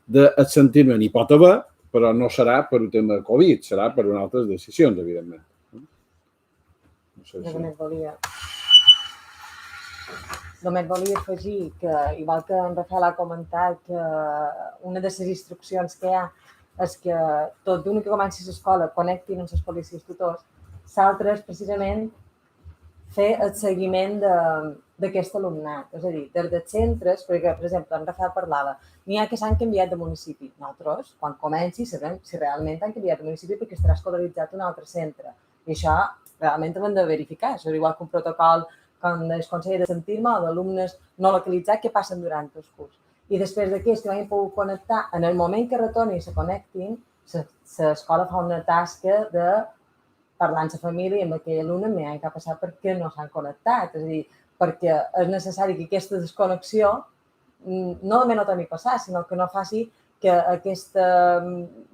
d'absentisme n'hi pot haver, però no serà per un tema de Covid, serà per unes altres decisions, evidentment. No sé si... Només volia afegir que, igual que en Rafael ha comentat, que una de les instruccions que hi ha és que tot d'una que comenci l'escola connectin amb els policies tutors, l'altre és precisament fer el seguiment d'aquest alumnat. És a dir, des dels centres, perquè, per exemple, en Rafael parlava, n'hi ha que s'han canviat de municipi. Nosaltres, quan comenci, sabem si realment han canviat de municipi perquè estarà escolaritzat en un altre centre. I això realment ho hem de verificar. Això és igual que un protocol com el Consell de Sentir-me o d'alumnes no localitzats que passen durant el curs. I després d'aquests que vagin pogut connectar, en el moment que retornin i se connectin, l'escola fa una tasca de parlar amb la família i amb aquell alumne m'ha que ha passat perquè no s'han connectat. És a dir, perquè és necessari que aquesta desconnexió no només no torni a passar, sinó que no faci que aquesta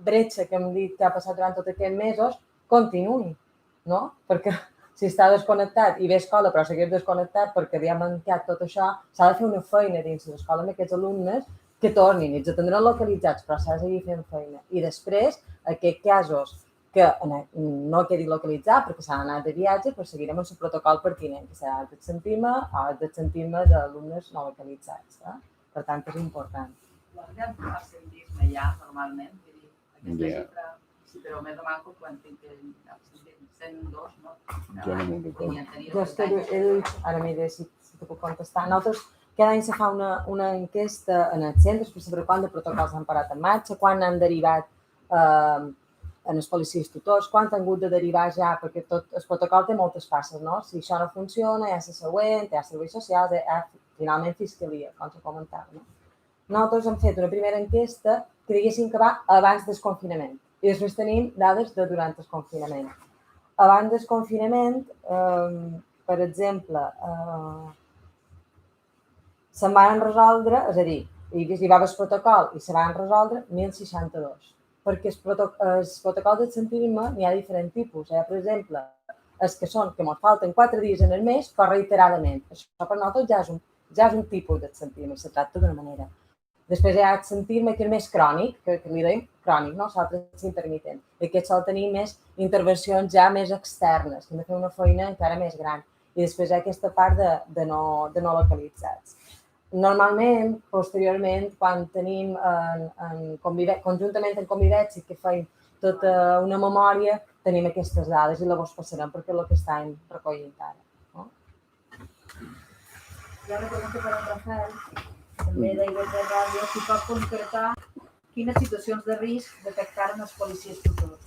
bretxa que hem dit que ha passat durant tots aquests mesos continuï, no? Perquè si està desconnectat i ve a escola però segueix desconnectat perquè havia mancat tot això, s'ha de fer una feina dins l'escola amb aquests alumnes que tornin, ells tindran localitzats, però s'ha de seguir fent feina. I després, aquests casos que no quedi localitzat perquè s'han anat de viatge, doncs seguirem amb el protocol pertinent, que serà el d'absentisme d'alumnes no localitzats. Per tant, és important. L'absentisme ja, normalment, aquesta xifra, sí, però més o manco quan tinc absentisme 102, no? Jo no m'ho recordo. Jo és que ara m'he si te puc contestar. Nosaltres cada any se fa una enquesta en els centres per saber quant de protocols han parat en marxa, quan han derivat en els policies tutors, quan han hagut de derivar ja, perquè tot el protocol té moltes fases, no? Si això no funciona, hi ha la següent, hi ha serveis socials, hi ha finalment fiscalia, com s'ha comentat, no? Nosaltres hem fet una primera enquesta que diguéssim que va abans del confinament i després tenim dades de durant el confinament. Abans del confinament, per exemple, se'n van resoldre, és a dir, hi va haver el protocol i se van resoldre 1.062. Perquè el protocol d'absentisme n'hi ha diferents tipus. Per exemple, els que són que ens falten 4 dies en el mes, però reiteradament. Això per nosaltres ja és un tipus d'absentisme, se tracta d'una manera. Després hi ha absentisme que és més crònic, que li dèiem crònic, no? L'altre és intermitent. I aquest sol tenir més intervencions ja més externes, que hem de fer una feina encara més gran. I després hi ha aquesta part de no localitzats. Normalment, posteriorment, quan tenim conjuntament en convivència que feim tota una memòria, tenim aquestes dades i llavors passarem perquè és el que estem recollint ara. No? Hi ha una pregunta per en Rafael, també d'IV3 Ràdio, si pot concretar quines situacions de risc detectaren els policies tutors.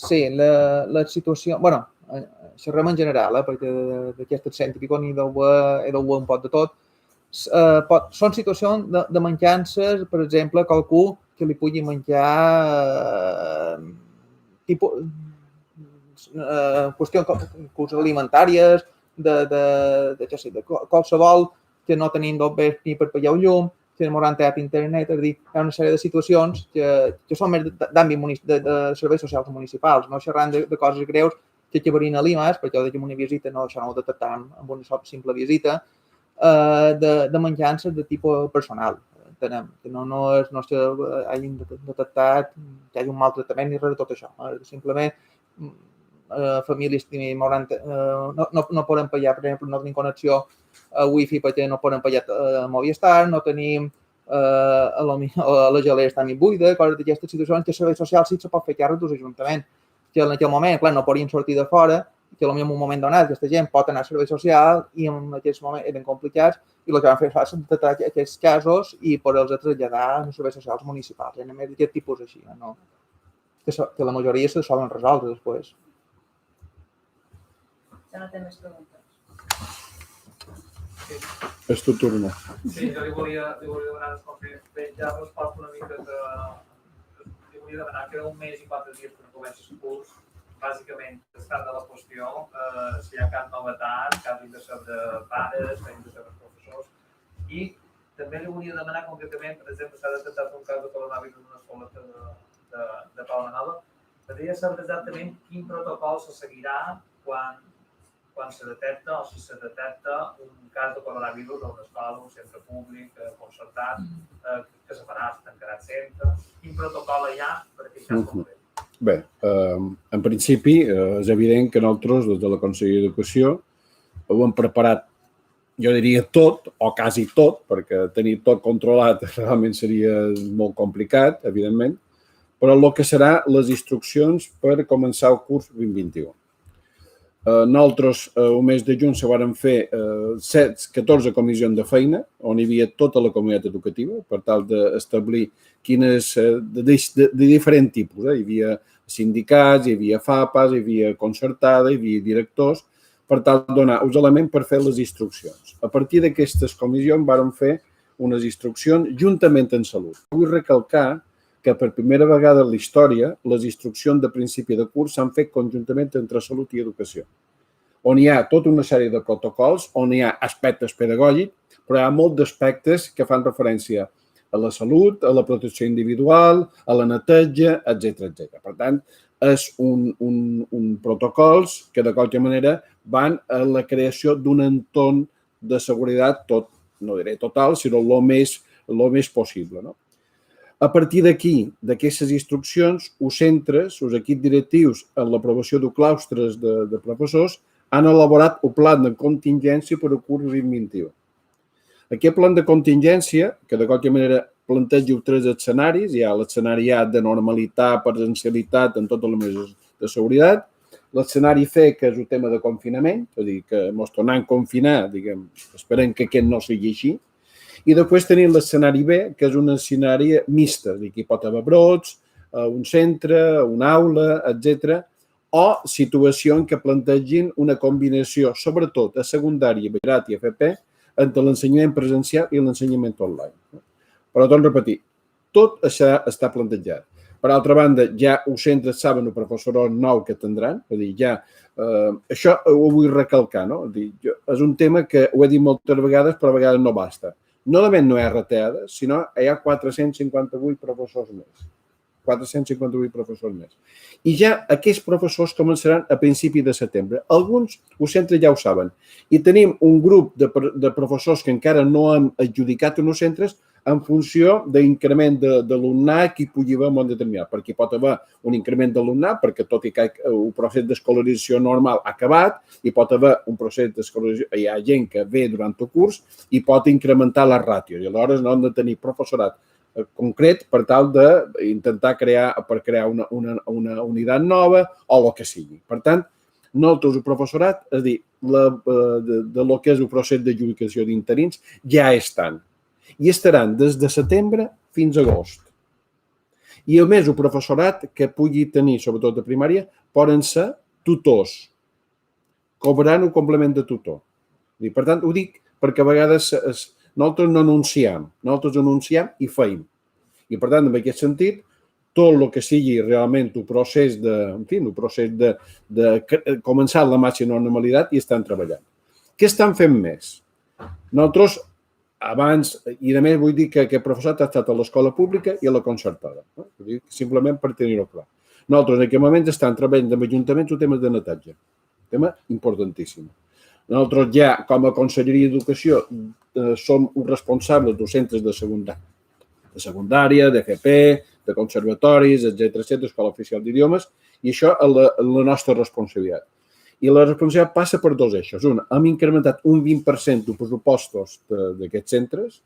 Sí, la situació... Bé, xerrem en general, perquè d'aquestes 100 i pico n'hi deu haver un pot de tot. Són situacions de mancances, per exemple, qualcú que li pugui menjar qüestions alimentàries, de qualsevol que no tenim d'obres ni per pagar un llum, que no hauran tret internet, és a dir, hi ha una sèrie de situacions que són més d'àmbit de serveis socials municipals, no xerrant de coses greus que acabarien a l'IMAS, perquè ho dèiem una visita, això no ho detectàvem amb una simple visita, de mancances de tipus personal. Entenem que no és que hagin detectat que hi hagi un maltractament ni res de tot això. Simplement, famílies que no poden pagar, per exemple, no tenim connexió a Wi-Fi perquè no poden pagar a Movistar, no tenim la gelera està mig buida, coses d'aquestes situacions que els serveis socials sí se pot fer càrrec dels ajuntaments, que en aquell moment, clar, no podien sortir de fora i que potser en un moment donat aquesta gent pot anar a servei social i en aquells moments eren complicats i el que van fer va ser detectar aquests casos i poder-los traslladar a serveis socials municipals. A més d'aquest tipus així, no? Que la majoria se solen resoldre després. Ja no té més preguntes. És tu turno. Sí, jo li volia demanar ja resposta una mica li volia demanar que era 1 mes i 4 dies per començar el curs. Bàsicament, estant de la qüestió, si hi ha cap novetat, que hagin de ser de pares, que hagin de ser de professors. I també li volia demanar concretament, per exemple, s'ha detectat un cas de coronavirus en una escola de Palanova. Podria saber exactament quin protocol se seguirà quan se detecta o si se detecta un cas de coronavirus a una escola, un centre públic, concertat, que se farà, es tancarà el centre. Quin protocol hi ha per aquest cas concret? Bé, en principi és evident que nosaltres, des de la Conselleria d'Educació, ho hem preparat, jo diria tot, o quasi tot, perquè tenir tot controlat realment seria molt complicat, evidentment, però el que serà les instruccions per començar el curs 2021. Nosaltres, el mes de juny, se van fer 14 comissions de feina, on hi havia tota la comunitat educativa, per tal d'establir quines, de diferents tipus. Hi havia sindicats, hi havia FAPAs, hi havia concertada, hi havia directors, per tal de donar els elements per fer les instruccions. A partir d'aquestes comissions van fer unes instruccions juntament en salut. Vull recalcar que per primera vegada en la història les instruccions de principi de curs s'han fet conjuntament entre salut i educació, on hi ha tota una sèrie de protocols, on hi ha aspectes pedagògics, però hi ha molts d'aspectes que fan referència a la salut, a la protecció individual, a la neteja, etc. Per tant, és un protocols que de qualsevol manera van a la creació d'un entorn de seguretat, tot, no diré total, sinó el més possible, no? A partir d'aquí, d'aquestes instruccions, els centres, els equips directius, en l'aprovació de claustres de professors, han elaborat un pla de contingència per al curs 2021. Aquest pla de contingència, que de qualsevol manera planteja 3 escenaris, hi ha l'escenari A de normalitat, presencialitat, en totes les mesures de seguretat, l'escenari C, que és el tema de confinament, és a dir, que ens tornem a confinar, diguem, esperem que aquest no sigui així, i després tenim l'escenari B, que és un escenari mixt, és a dir, que hi pot haver brots, un centre, una aula, etc. O situació en què plantegin una combinació, sobretot a secundària, batxillerat i FP, entre l'ensenyament presencial i l'ensenyament online. Però, torno a repetir, tot això està plantejat. Per altra banda, ja els centres saben el professorat nou que tindran, és a dir, ja, això ho vull recalcar, no? És un tema que ho he dit moltes vegades, però a vegades no basta. No només no hi ha reteades, sinó hi ha 458 professors més. 458 professors més. I ja aquests professors començaran a principi de setembre. Alguns, els centres ja ho saben. I tenim un grup de professors que encara no han adjudicat en els centres en funció d'increment d'alumnat que hi pugui haver en un determinat. Perquè hi pot haver un increment d'alumnat, perquè tot i que el procés d'escolarització normal ha acabat, hi pot haver un procés d'escolarització, hi ha gent que ve durant el curs i pot incrementar les ràtios. I aleshores no han de tenir professorat concret per tal d'intentar crear una unitat nova o el que sigui. Per tant, nosaltres, el professorat, és a dir, de lo que és el procés d'adjudicació d'interins, ja estan. I estaran des de setembre fins a agost. I a més, el professorat que pugui tenir, sobretot de primària, poden ser tutors, cobrant un complement de tutor. Per tant, ho dic perquè a vegades nosaltres no anunciem, nosaltres anunciem i feim. I per tant, en aquest sentit, tot el que sigui realment el procés de començar la màxima normalitat i estan treballant. Què estan fent més? Nosaltres, abans, i a més vull dir que aquest professorat ha estat a l'escola pública i a la concertada, simplement per tenir-ho clar. Nosaltres en aquest moment estem treballant amb ajuntaments el tema de netatge, tema importantíssim. Nosaltres ja, com a Conselleria d'Educació, som els responsables dels centres de secundària, d'FP, de conservatoris, etc., Escola Oficial d'Idiomes, i això és la nostra responsabilitat. I la responsabilitat passa per 2 eixos. Un, hem incrementat un 20% dels pressupostos d'aquests centres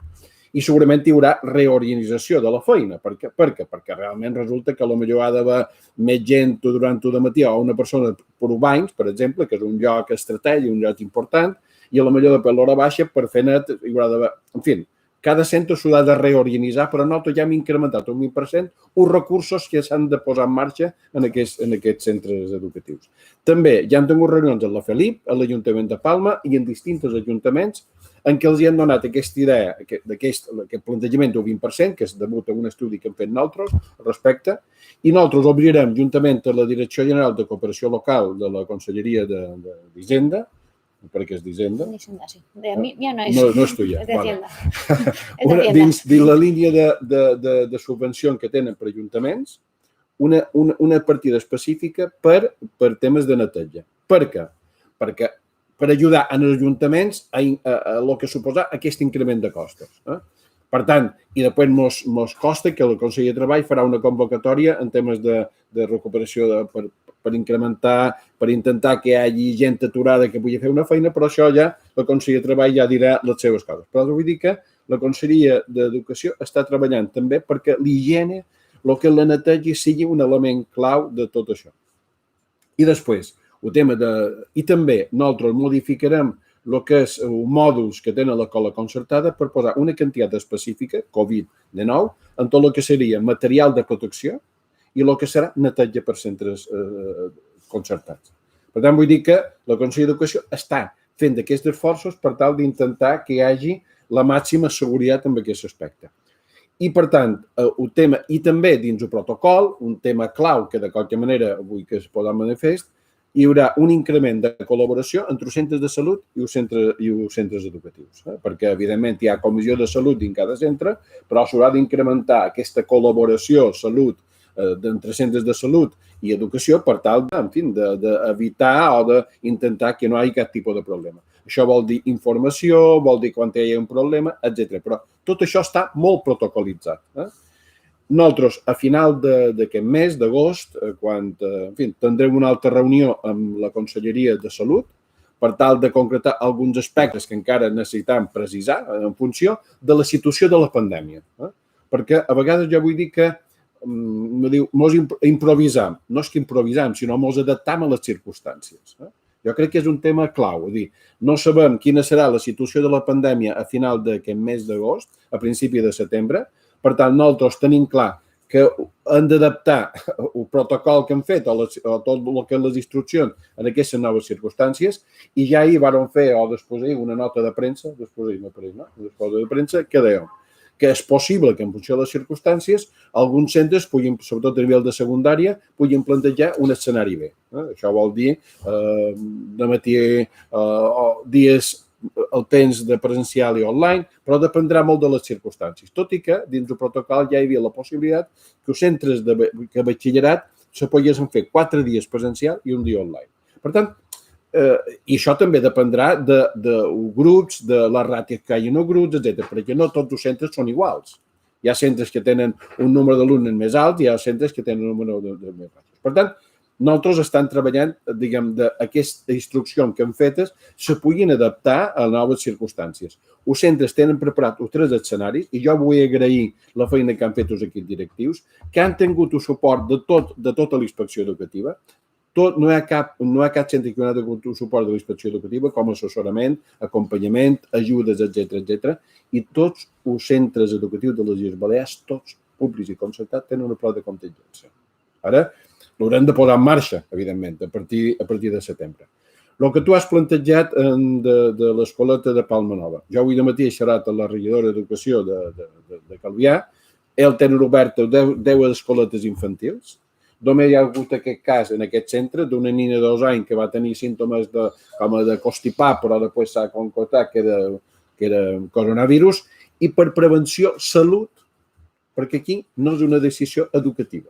I segurament hi haurà reorganització de la feina. Per què? Perquè realment resulta que potser ha d'haver més gent durant el matí o una persona per Ubanys, per exemple, que és un lloc estratègic, un lloc important, i potser per l'hora baixa, per fer net, hi haurà d'haver... En fi, cada centre s'ha de reorganitzar, però nosaltres ja hem incrementat un 20% els recursos que s'han de posar en marxa en aquests centres educatius. També ja hem tingut reunions amb la FELIP, a l'Ajuntament de Palma i en distints ajuntaments en què els han donat aquesta idea, aquest plantejament del 20%, que és degut a un estudi que hem fet nosaltres respecte, i nosaltres obrirem, juntament amb la Direcció General de Cooperació Local de la Conselleria d'Hisenda, perquè és d'Hisenda. Sí. Mía no és. No és tuya. És d'Hacienda. Dins la línia de subvenció que tenen per ajuntaments, una partida específica per temes de neteja. Per què? Perquè per ajudar als ajuntaments a el que suposa aquest increment de costos. Per tant, i després ens costa que el Consell de Treball farà una convocatòria en temes de recuperació per incrementar, per intentar que hi hagi gent aturada que pugui fer una feina, però això ja el Consell de Treball ja dirà les seves coses. Però vull dir que la Conselleria d'Educació està treballant també perquè l'higiene, el que la neteja, sigui un element clau de tot això. I després, el tema i també nosaltres modificarem el que és els mòduls que tenen l'escola concertada per posar una quantitat específica, Covid-19, en tot el que seria material de protecció i el que serà neteja per centres concertats. Per tant, vull dir que la Consell d'Educació està fent aquests esforços per tal d'intentar que hi hagi la màxima seguretat en aquest aspecte. I, per tant, el tema, i també dins el protocol, un tema clau que de qualque manera vull que es posa en manifest, hi haurà un increment de col·laboració entre els centres de salut i els centres educatius. Perquè, evidentment, hi ha comissió de salut dins cada centre, però s'haurà d'incrementar aquesta col·laboració salut entre centres de salut i educació per tal d'evitar o d'intentar que no hi hagi cap tipus de problema. Això vol dir informació, vol dir quan hi ha un problema, etc. Però tot això està molt protocolitzat. Nosaltres, a final d'aquest mes d'agost, quan tindrem una altra reunió amb la Conselleria de Salut per tal de concretar alguns aspectes que encara necessitem precisar en funció de la situació de la pandèmia. Perquè a vegades jo vull dir que mos improvisam. No és que improvisam, sinó mos adaptam a les circumstàncies. Jo crec que és un tema clau. No sabem quina serà la situació de la pandèmia a final d'aquest mes d'agost, a principi de setembre. Per tant, nosaltres tenim clar que hem d'adaptar el protocol que hem fet o tot el que les instruccions en aquestes noves circumstàncies i ja ahir vàrem fer o després una nota de premsa, que deia que és possible que en funció de les circumstàncies alguns centres, sobretot a nivell de secundària, puguin plantejar un escenari B. Això vol dir dies el temps de presencial i online, però dependrà molt de les circumstàncies. Tot i que dins del protocol ja hi havia la possibilitat que els centres de batxillerat se poguessin fer 4 dies presencial i un dia online. Per tant, i això també dependrà de grups, de les ràtios que hi ha en grups, etc. perquè no tots els centres són iguals. Hi ha centres que tenen un número d'alumnes més alt i hi ha centres que tenen un número de més baix. Per tant, nosaltres estem treballant, d'aquesta instrucció que hem fetes se puguin adaptar a noves circumstàncies. Els centres tenen preparat els 3 escenaris i jo vull agrair la feina que han fet els equips directius, que han tingut el suport de tota la inspecció educativa. No hi ha cap centre que no ha tingut el suport de la inspecció educativa com assessorament, acompanyament, ajudes, etc. I tots els centres educatius de les Illes Balears, tots públics i concertats, tenen una prova de contingència. Ara, l'haurem de posar en marxa, evidentment, a partir de setembre. El que tu has plantejat de l'escoleta de Palma Nova. Jo avui de matí he xerrat a la regidora d'Educació de Calvià. Ell tenen obert 10 escoletes infantils. Només hi ha hagut aquest cas en aquest centre d'una nina de 2 anys que va tenir símptomes com de constipar, però després s'ha concretat que era coronavirus, i per prevenció, salut, perquè aquí no és una decisió educativa.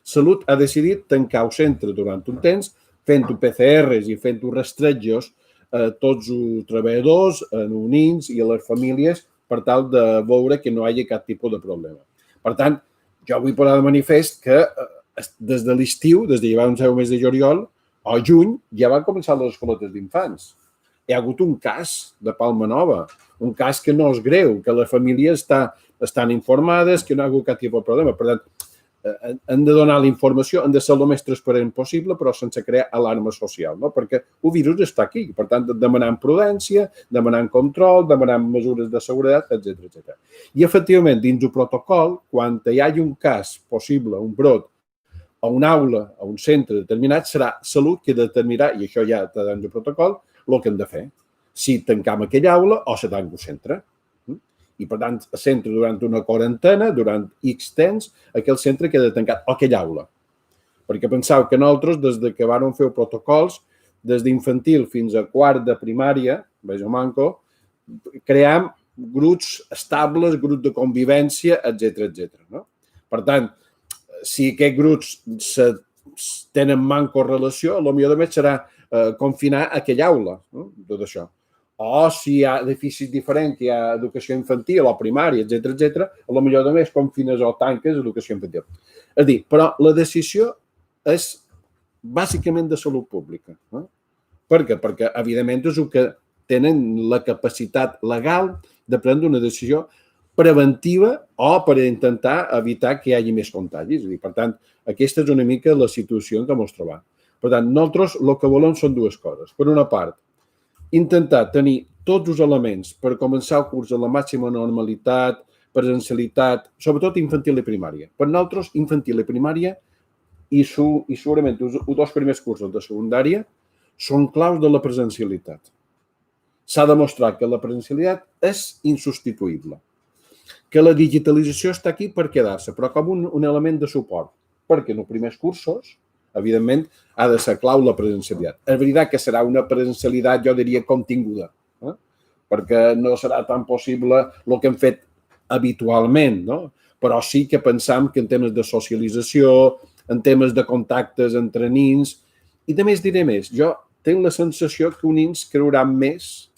Salut ha decidit tancar el centre durant un temps, fent-ho PCRs i fent-ho rastretjos a tots els treballadors, a els nens i a les famílies per tal de veure que no hi hagi cap tipus de problema. Per tant, jo vull posar de manifest que des de l'estiu, des de llevar un mes de juliol o juny, ja van començar les escoletes d'infants. hi ha hagut un cas de Palma Nova, un cas que no és greu, que les famílies estan informades, que no hi ha hagut cap tipus de problema. Per tant, hem de donar la informació, hem de ser el més transparent possible, però sense crear alarma social, no? Perquè el virus està aquí. Per tant, demanant prudència, demanant control, demanant mesures de seguretat, etc. I, efectivament, dins del protocol, quan hi hagi un cas possible, un brot, a una aula, a un centre determinat, serà Salut que determinarà, i això ja està dins el protocol, el que hem de fer. Si tancam aquella aula o se tanca el centre. I, per tant, el centre durant una quarantena, durant X temps, aquell centre queda tancat, o aquella aula. Perquè penseu que nosaltres, des que vam fer protocols, des d'infantil fins a quart de primària, veig manco, cream grups estables, grups de convivència, etc. No? Per tant, si aquests grups tenen manco relació, el millor de més serà confinar aquella aula, no? Tot això. O si hi ha edificis diferents, que hi ha educació infantil o primària, etc., a lo millor de més confines o tanques educació infantil. És a dir, però la decisió és bàsicament de salut pública. No? Per què? Perquè, evidentment, és el que tenen la capacitat legal de prendre una decisió preventiva o per intentar evitar que hi hagi més contagis. És a dir, per tant, aquesta és una mica la situació en què ens trobem. Per tant, nosaltres el que volem són dues coses. Per una part, intentar tenir tots els elements per començar el curs amb la màxima normalitat, presencialitat, sobretot infantil i primària. Per nosaltres, infantil i primària i segurament els dos primers cursos de secundària són claus de la presencialitat. S'ha demostrat que la presencialitat és insubstituïble, que la digitalització està aquí per quedar-se, però com un element de suport, perquè en els primers cursos, evidentment, ha de ser clau la presencialitat. És veritat que serà una presencialitat, jo diria, continguda, perquè no serà tan possible el que hem fet habitualment, no? Però sí que pensam que en temes de socialització, en temes de contactes entre nins, i també es diré més, jo tinc la sensació que uns nins creuran més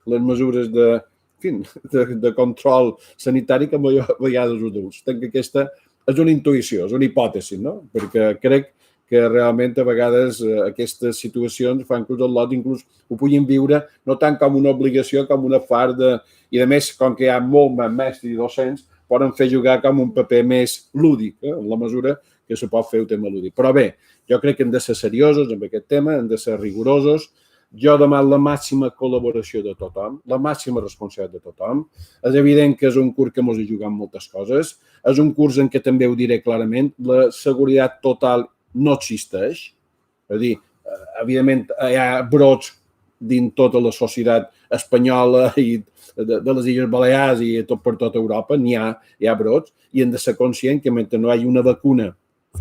les mesures de control sanitari que a vegades els adults. Tinc que aquesta és una intuïció, és una hipòtesi, no? Perquè crec que realment a vegades aquestes situacions fan que els adults inclús ho puguin viure no tant com una obligació, com una part de... I a més, com que hi ha molt més mestres i docents, poden fer jugar com un paper més lúdic, en la mesura que se pot fer el tema lúdic. Però bé, jo crec que hem de ser seriosos amb aquest tema, hem de ser rigorosos. Jo demano la màxima col·laboració de tothom, la màxima responsabilitat de tothom. És evident que és un curs que ens hi jugam moltes coses. És un curs en què també ho diré clarament, la seguretat total no existeix. És a dir, evidentment, hi ha brots dins tota la societat espanyola i de les Illes Balears i per tota Europa, hi ha brots, i hem de ser conscients que mentre no hi hagi una vacuna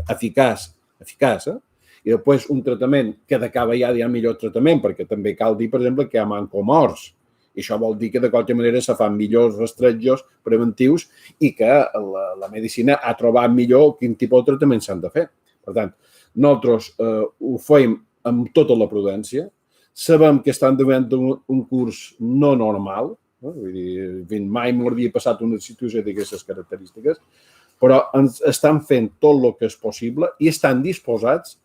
eficaç, i després un tractament que de cada vegada hi ha millor tractament, perquè també cal dir, per exemple, que hi ha manco morts. I això vol dir que de qualsevol manera se fan millors rastretjos preventius i que la medicina ha trobat millor quin tipus de tractament s'han de fer. Per tant, nosaltres ho fem amb tota la prudència, sabem que estan davant un curs no normal, vull dir, mai m'ho havia passat una situació d'aquestes característiques, però estan fent tot el que és possible i estan disposats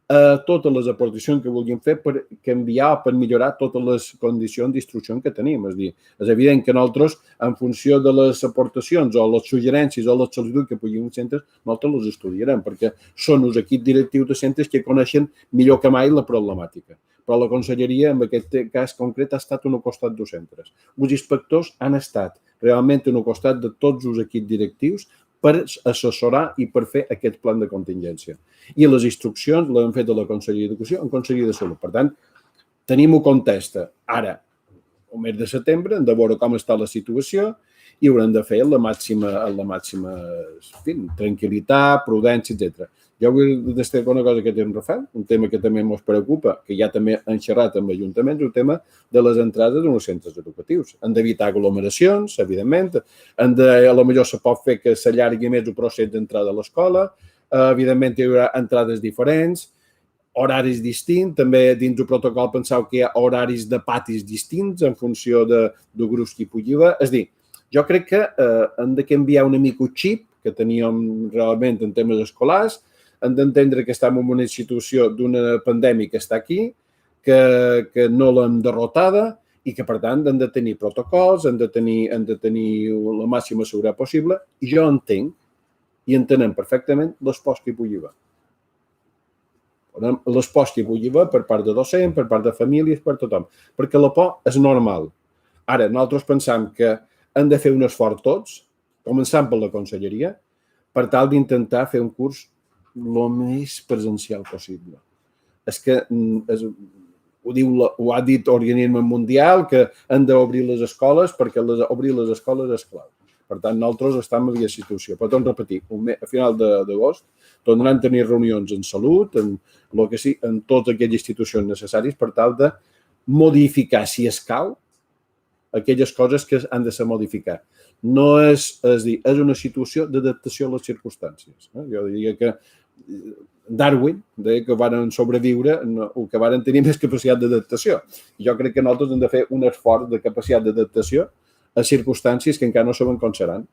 a totes les aportacions que vulguin fer per canviar o per millorar totes les condicions d'instrucció que tenim. És a dir, és evident que nosaltres, en funció de les aportacions o les suggerències o les sol·licituds que puguin els centres, nosaltres les estudiarem, perquè són els equips directius de centres que coneixen millor que mai la problemàtica. Però la conselleria, en aquest cas concret, ha estat al costat dels centres. Els inspectors han estat realment al costat de tots els equips directius per assessorar i per fer aquest plan de contingència. I les instruccions les hem fet a la Conselleria d'Educació en Conselleria de Salut. Per tant, tenim-ho contesta. Ara, el mes de setembre, hem de veure com està la situació i haurem de fer la màxima tranquil·litat, prudència, etc. Jo vull destacar una cosa que té en Rafael, un tema que també ens preocupa, que ja també han xerrat amb l'Ajuntament, el tema de les entrades en els centres educatius. Han d'evitar aglomeracions, evidentment, a lo millor se pot fer que s'allargui més el procés d'entrada a l'escola, evidentment hi haurà entrades diferents, horaris distints, també dins del protocol penseu que hi ha horaris de patis distints en funció de grups que hi pugui haver. És a dir, jo crec que hem de canviar una mica el xip que teníem realment en temes escolars, hem d'entendre que estem en una situació d'una pandèmia que està aquí, que no l'hem derrotada i que, per tant, hem de tenir protocols, hem de tenir la màxima seguretat possible. I jo entenc i entenem perfectament les pors que hi pugui haver. Les pors que hi pugui haver per part de docents, per part de famílies, per tothom. Perquè la por és normal. Ara, nosaltres pensam que hem de fer un esforç tots, començant per la conselleria, per tal d'intentar fer un curs el més presencial possible. És que ho ha dit l'Organisme Mundial, que han d'obrir les escoles perquè obrir les escoles és clau. Per tant, nosaltres estem en aquesta situació. Però torno a repetir, a final d'agost tornaran a tenir reunions en salut, en totes aquelles institucions necessàries per tal de modificar, si escau, aquelles coses que han de ser modificades. No és una situació d'adaptació a les circumstàncies. Jo diria que Darwin deia que van sobreviure o que van tenir més capacitat d'adaptació. Jo crec que nosaltres hem de fer un esforç de capacitat d'adaptació a circumstàncies que encara no sabem com seran.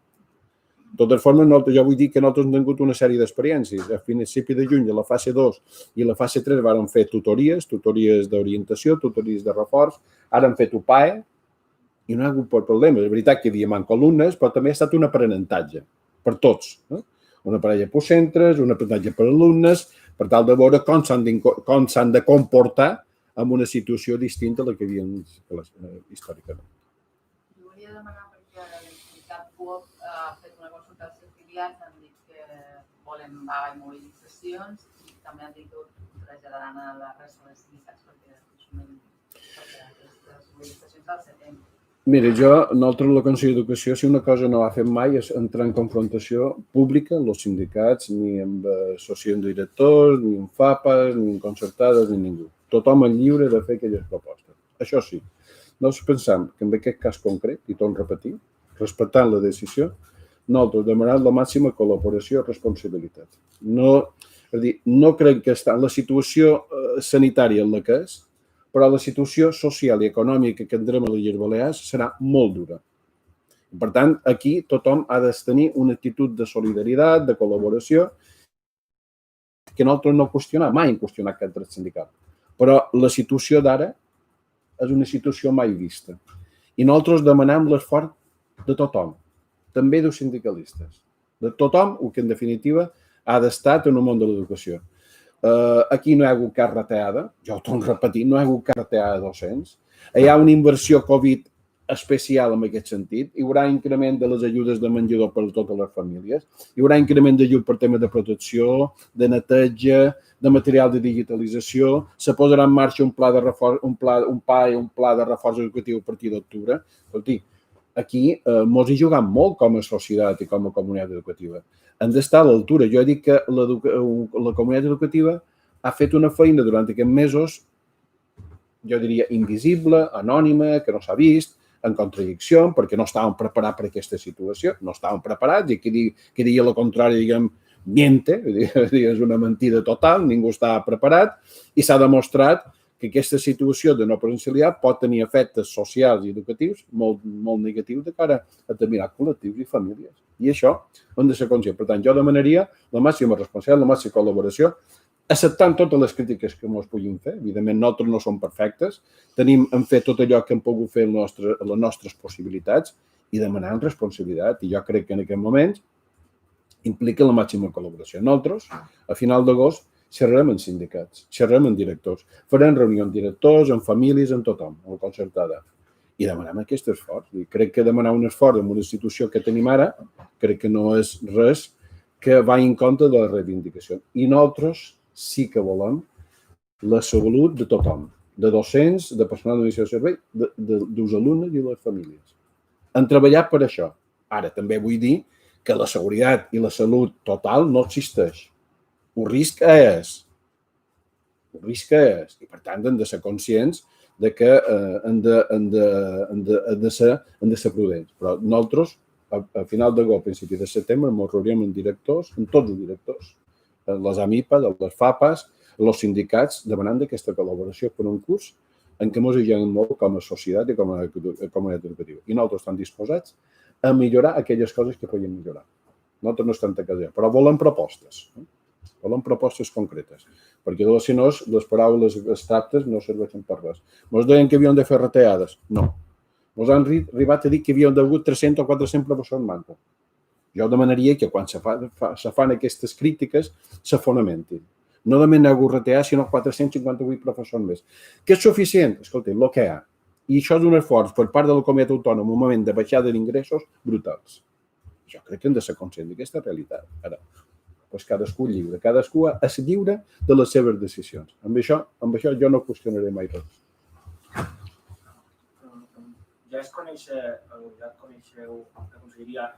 De totes formes, jo vull dir que nosaltres hem tingut una sèrie d'experiències. A principi de juny, a la fase 2 i la fase 3 vam fer tutories d'orientació, tutories de reforç, ara hem fet UPAE i no hi ha hagut problemes. És veritat que hi havia manca alumnes, però també ha estat un aprenentatge per tots. Un aprenentatge per centres, un aprenentatge per alumnes, per tal de veure com s'han de comportar en una situació distinta a la que havien històricament. Jo volia demanar perquè l'entitat PUOP ha fet una consulta als afiliats, han dit que volen vaga i mobilitzacions i també han dit que ho traslladaran a la resta de sindicats perquè aquestes mobilitzacions al setembre. Mira, nosaltres la Conselleria d'Educació, si una cosa no ha fet mai és entrar en confrontació pública amb els sindicats, ni amb associacions de directors, ni amb FAPAs, ni amb concertades, ni ningú. Tothom és lliure de fer aquelles propostes. Això sí, nosaltres pensam que en aquest cas concret, i torno a repetir, respectant la decisió, nosaltres demanem la màxima col·laboració i responsabilitat. No crec que està en la situació sanitària en la que és, però la situació social i econòmica que tindrem a les Illes Balears serà molt dura. Per tant, aquí tothom ha de tenir una actitud de solidaritat, de col·laboració, que nosaltres no qüestionem, mai hem qüestionat cap dret sindical. Però la situació d'ara és una situació mai vista. I nosaltres demanem l'esforç de tothom, també dels sindicalistes. De tothom, el que en definitiva ha d'estar en el món de l'educació. Aquí no hi ha hagut cap retallada, jo ho torno a repetir, no hi ha hagut cap retallada de docents. Hi ha una inversió Covid especial en aquest sentit. Hi haurà increment de les ajudes de menjador per a totes les famílies. Hi haurà increment d'ajut per temes de protecció, de neteja, de material de digitalització. Se posarà en marxa un pla de reforç, un pla de reforç educatiu a partir d'octubre. Escolti, aquí mos hi jugam molt com a societat i com a comunitat educativa. Hem d'estar a l'altura. Jo he dit que la comunitat educativa ha fet una feina durant aquests mesos, jo diria invisible, anònima, que no s'ha vist, en contradicció, perquè no estàvem preparats per aquesta situació, no estàvem preparats, i qui digui la contrària, diguem, miente, és una mentida total, ningú estava preparat, i s'ha demostrat que aquesta situació de no presencialitat pot tenir efectes socials i educatius molt negatius de cara a determinats col·lectius i famílies. I això hem de ser conscients. Per tant, jo demanaria la màxima responsabilitat, la màxima col·laboració, acceptant totes les crítiques que ens puguin fer. Evidentment, nosaltres no som perfectes, hem fet tot allò que hem pogut fer a les nostres possibilitats i demanant responsabilitat. I jo crec que en aquest moment implica la màxima col·laboració. Nosaltres, a final d'agost, xerrarem amb sindicats, xerrarem amb directors, farem reunió amb directors, amb famílies, amb tothom, amb la concertada. I demanem aquest esforç. I crec que demanar un esforç en una institució que tenim ara, crec que no és res que va en compte de la reivindicació. I nosaltres sí que volem la salut de tothom, de docents, de personal d'administració de servei, dels alumnes i les famílies. Hem treballat per això. Ara, també vull dir que la seguretat i la salut total no existeix. El risc és. I per tant hem de ser conscients de que hem de ser prudents. Però nosaltres, a final d'agost, a principi de setembre, ens reunirem amb directors, amb tots els directors, les AMIPA, les FAPAs, els sindicats, demanant aquesta col·laboració per un curs en què ens ajudem molt com a societat i com a comunitat educativa. I nosaltres estem disposats a millorar aquelles coses que podem millorar. Nosaltres no estem tancats, però volem propostes. Volem propostes concretes. perquè si no, les paraules abstractes no serveixen per res. Ens deien que havíem de fer retallades. No. Ens han arribat a dir que havíem d'hagut 300 o 400 professors manco. Jo demanaria que quan se fan aquestes crítiques se fonamentin. No demanem retallar, sinó 458 professors més. Que és suficient? Escolta, el que hi ha. I això és un esforç per part de la comunitat autònoma, un moment de baixada d'ingressos brutals. Jo crec que hem de ser conscients d'aquesta realitat. Ara, doncs cadascú lliure, cadascú és lliure de les seves decisions. Amb això jo no qüestionaré mai res. Ja coneixeu la conselleria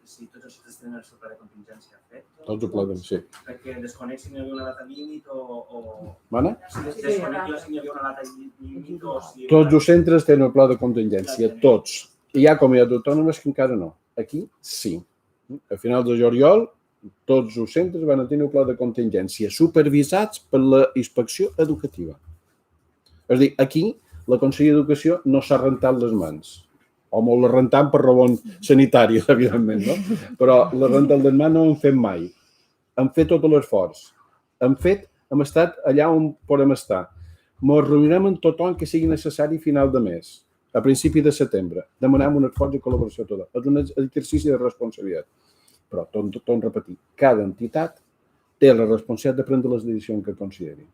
si tots els centres tenen el seu pla de contingència fet? Tots ho poden, sí. Perquè desconec si n'hi havia una data límit o... Mana? Desconec jo si n'hi havia una data límit o si... Tots els centres tenen el pla de contingència, tots. Hi ha comunitats autònomes que encara no. Aquí sí. A finals de juliol, tots els centres van tenir el pla de contingència supervisats per la inspecció educativa. És a dir, aquí la Conselleria d'Educació no s'ha rentat les mans. O molt les rentant per raons sanitàries, evidentment, no? Però les rentes les mans no ho hem fet mai. Hem fet tot l'esforç. Hem estat allà on podem estar. Ens reunirem amb tothom que sigui necessari a final de mes, a principi de setembre. Demanem un esforç de col·laboració tota. És un exercici de responsabilitat. Però, torno a repetir, cada entitat té la responsabilitat de prendre les decisions que consideri.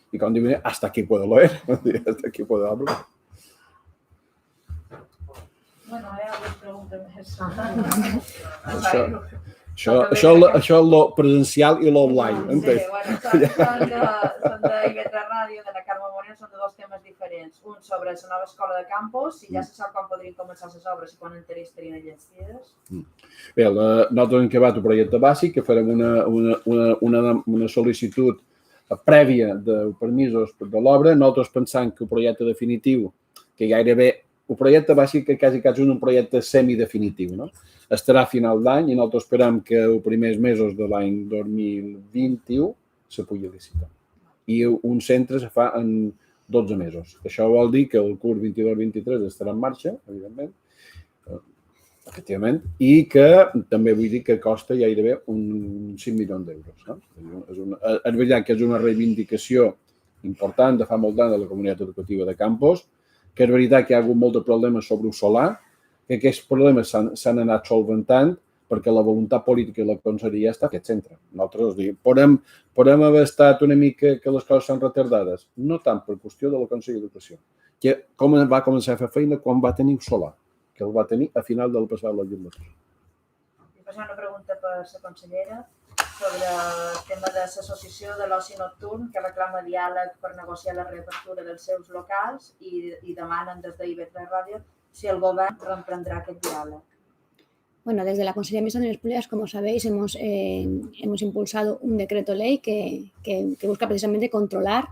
Y cuando digo, hasta aquí puedo leer, hasta aquí puedo hablar. Bueno, hi ha alguna pregunta més. Això és el presencial i l'online. Sí, bueno, són d'Ivetra Ràdio, de la Carme Moreno, són de dos temes diferents. Un sobre la nova escola de campus, si ja se sap quan podrien començar les obres i quan enteres estarien llestides. Bé, nosaltres hem acabat el projecte bàsic, que farem una sol·licitud prèvia de permisos de l'obra. Nosaltres pensant que el projecte definitiu, que gairebé el projecte bàsic que quasi és un projecte semidefinitiu, no? Estarà a final d'any i nosaltres esperem que els primers mesos de l'any 2021 se pugui licitar. I un centre se fa en 12 mesos. Això vol dir que el curs 22-23 estarà en marxa, evidentment, efectivament, i que també vull dir que costa gairebé uns 5 milions d'euros. No? És veritat que és una reivindicació important de fa molt d'any de la comunitat educativa de Campos, que és veritat que hi ha hagut molts problemes sobre el solar, que aquests problemes s'han anat solventant perquè la voluntat política i la conselleria està a aquest centre. Nosaltres podem haver estat una mica que les coses s'han retardades, no tant per qüestió de la Conselleria d'Educació, que com va començar a fer feina quan va tenir el solar, que el va tenir a final del passat legislatura. Després hi ha una pregunta per la consellera sobre el tema de l'associació de l'oci nocturn, que reclama diàleg per negociar la reapertura dels seus locals i demanen des d'Ivetra Ràdio si el govern reemprendrá aquest diàleg. Bueno, desde la Consejería de Administraciones Públicas, como sabéis, hemos impulsado un decreto ley que busca precisamente controlar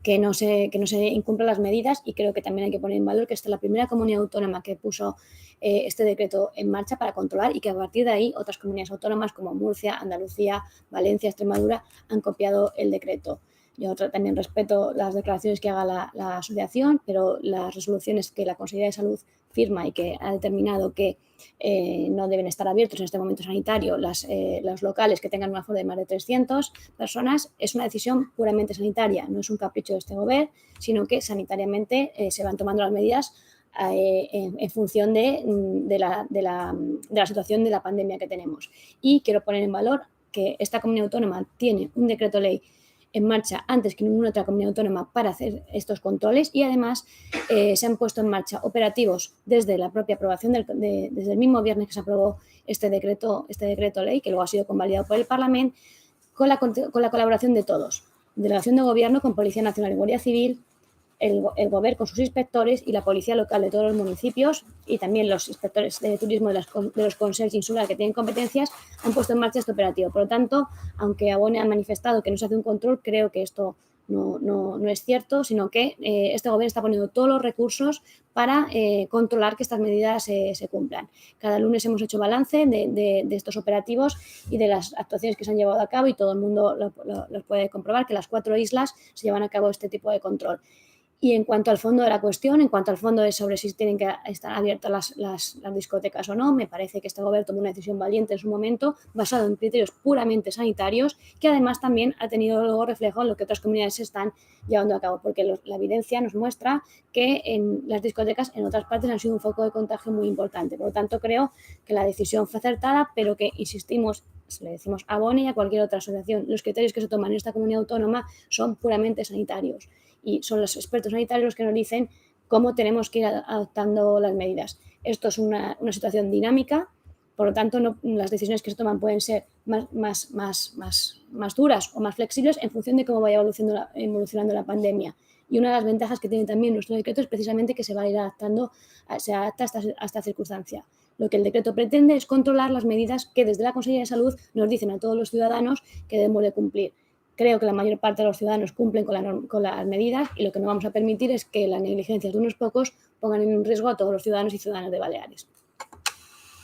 que no se incumplan las medidas, y creo que también hay que poner en valor que esta es la primera comunidad autónoma que puso este decreto en marcha para controlar, y que a partir de ahí otras comunidades autónomas como Murcia, Andalucía, Valencia, Extremadura han copiado el decreto. Yo también respeto las declaraciones que haga la asociación, pero las resoluciones que la Consejería de Salud firma y que ha determinado que no deben estar abiertos en este momento sanitario los locales que tengan un aforo de más de 300 personas, es una decisión puramente sanitaria, no es un capricho de este gobierno, sino que sanitariamente se van tomando las medidas en función de la situación de la pandemia que tenemos. Y quiero poner en valor que esta comunidad autónoma tiene un decreto ley en marcha antes que ninguna otra comunidad autónoma para hacer estos controles, y además se han puesto en marcha operativos desde la propia aprobación, desde el mismo viernes que se aprobó este decreto ley, que luego ha sido convalidado por el Parlamento, con la colaboración de todos, Delegación de Gobierno con Policía Nacional y Guardia Civil, el Gobierno con sus inspectores y la Policía Local de todos los municipios, y también los inspectores de turismo de los consejos insulares que tienen competencias, han puesto en marcha este operativo. Por lo tanto, aunque Abone ha manifestado que no se hace un control, creo que esto no es cierto, sino que este Gobierno está poniendo todos los recursos para controlar que estas medidas se cumplan. Cada lunes hemos hecho balance de estos operativos y de las actuaciones que se han llevado a cabo, y todo el mundo lo puede comprobar, que en las 4 islas se llevan a cabo este tipo de control. Y en cuanto al fondo de la cuestión, en cuanto al fondo de sobre si tienen que estar abiertas las discotecas o no, me parece que este gobierno tomó una decisión valiente en su momento, basado en criterios puramente sanitarios, que además también ha tenido luego reflejo en lo que otras comunidades se están llevando a cabo, porque la evidencia nos muestra que en las discotecas en otras partes han sido un foco de contagio muy importante. Por lo tanto, creo que la decisión fue acertada, pero que, insistimos, le decimos a Boni y a cualquier otra asociación, los criterios que se toman en esta comunidad autónoma son puramente sanitarios. Y son los expertos sanitarios los que nos dicen cómo tenemos que ir adoptando las medidas. Esto es una situación dinámica, por lo tanto, las decisiones que se toman pueden ser más duras o más flexibles en función de cómo vaya evolucionando la pandemia. Y una de las ventajas que tiene también nuestro decreto es precisamente que se va a ir adaptando, se adapta a esta circunstancia. Lo que el decreto pretende es controlar las medidas que desde la Consellería de Salud nos dicen a todos los ciudadanos que debemos de cumplir. Creo que la mayor parte de los ciudadanos cumplen con las medidas y lo que no vamos a permitir es que las negligencias de unos pocos pongan en riesgo a todos los ciudadanos y ciudadanas de Baleares.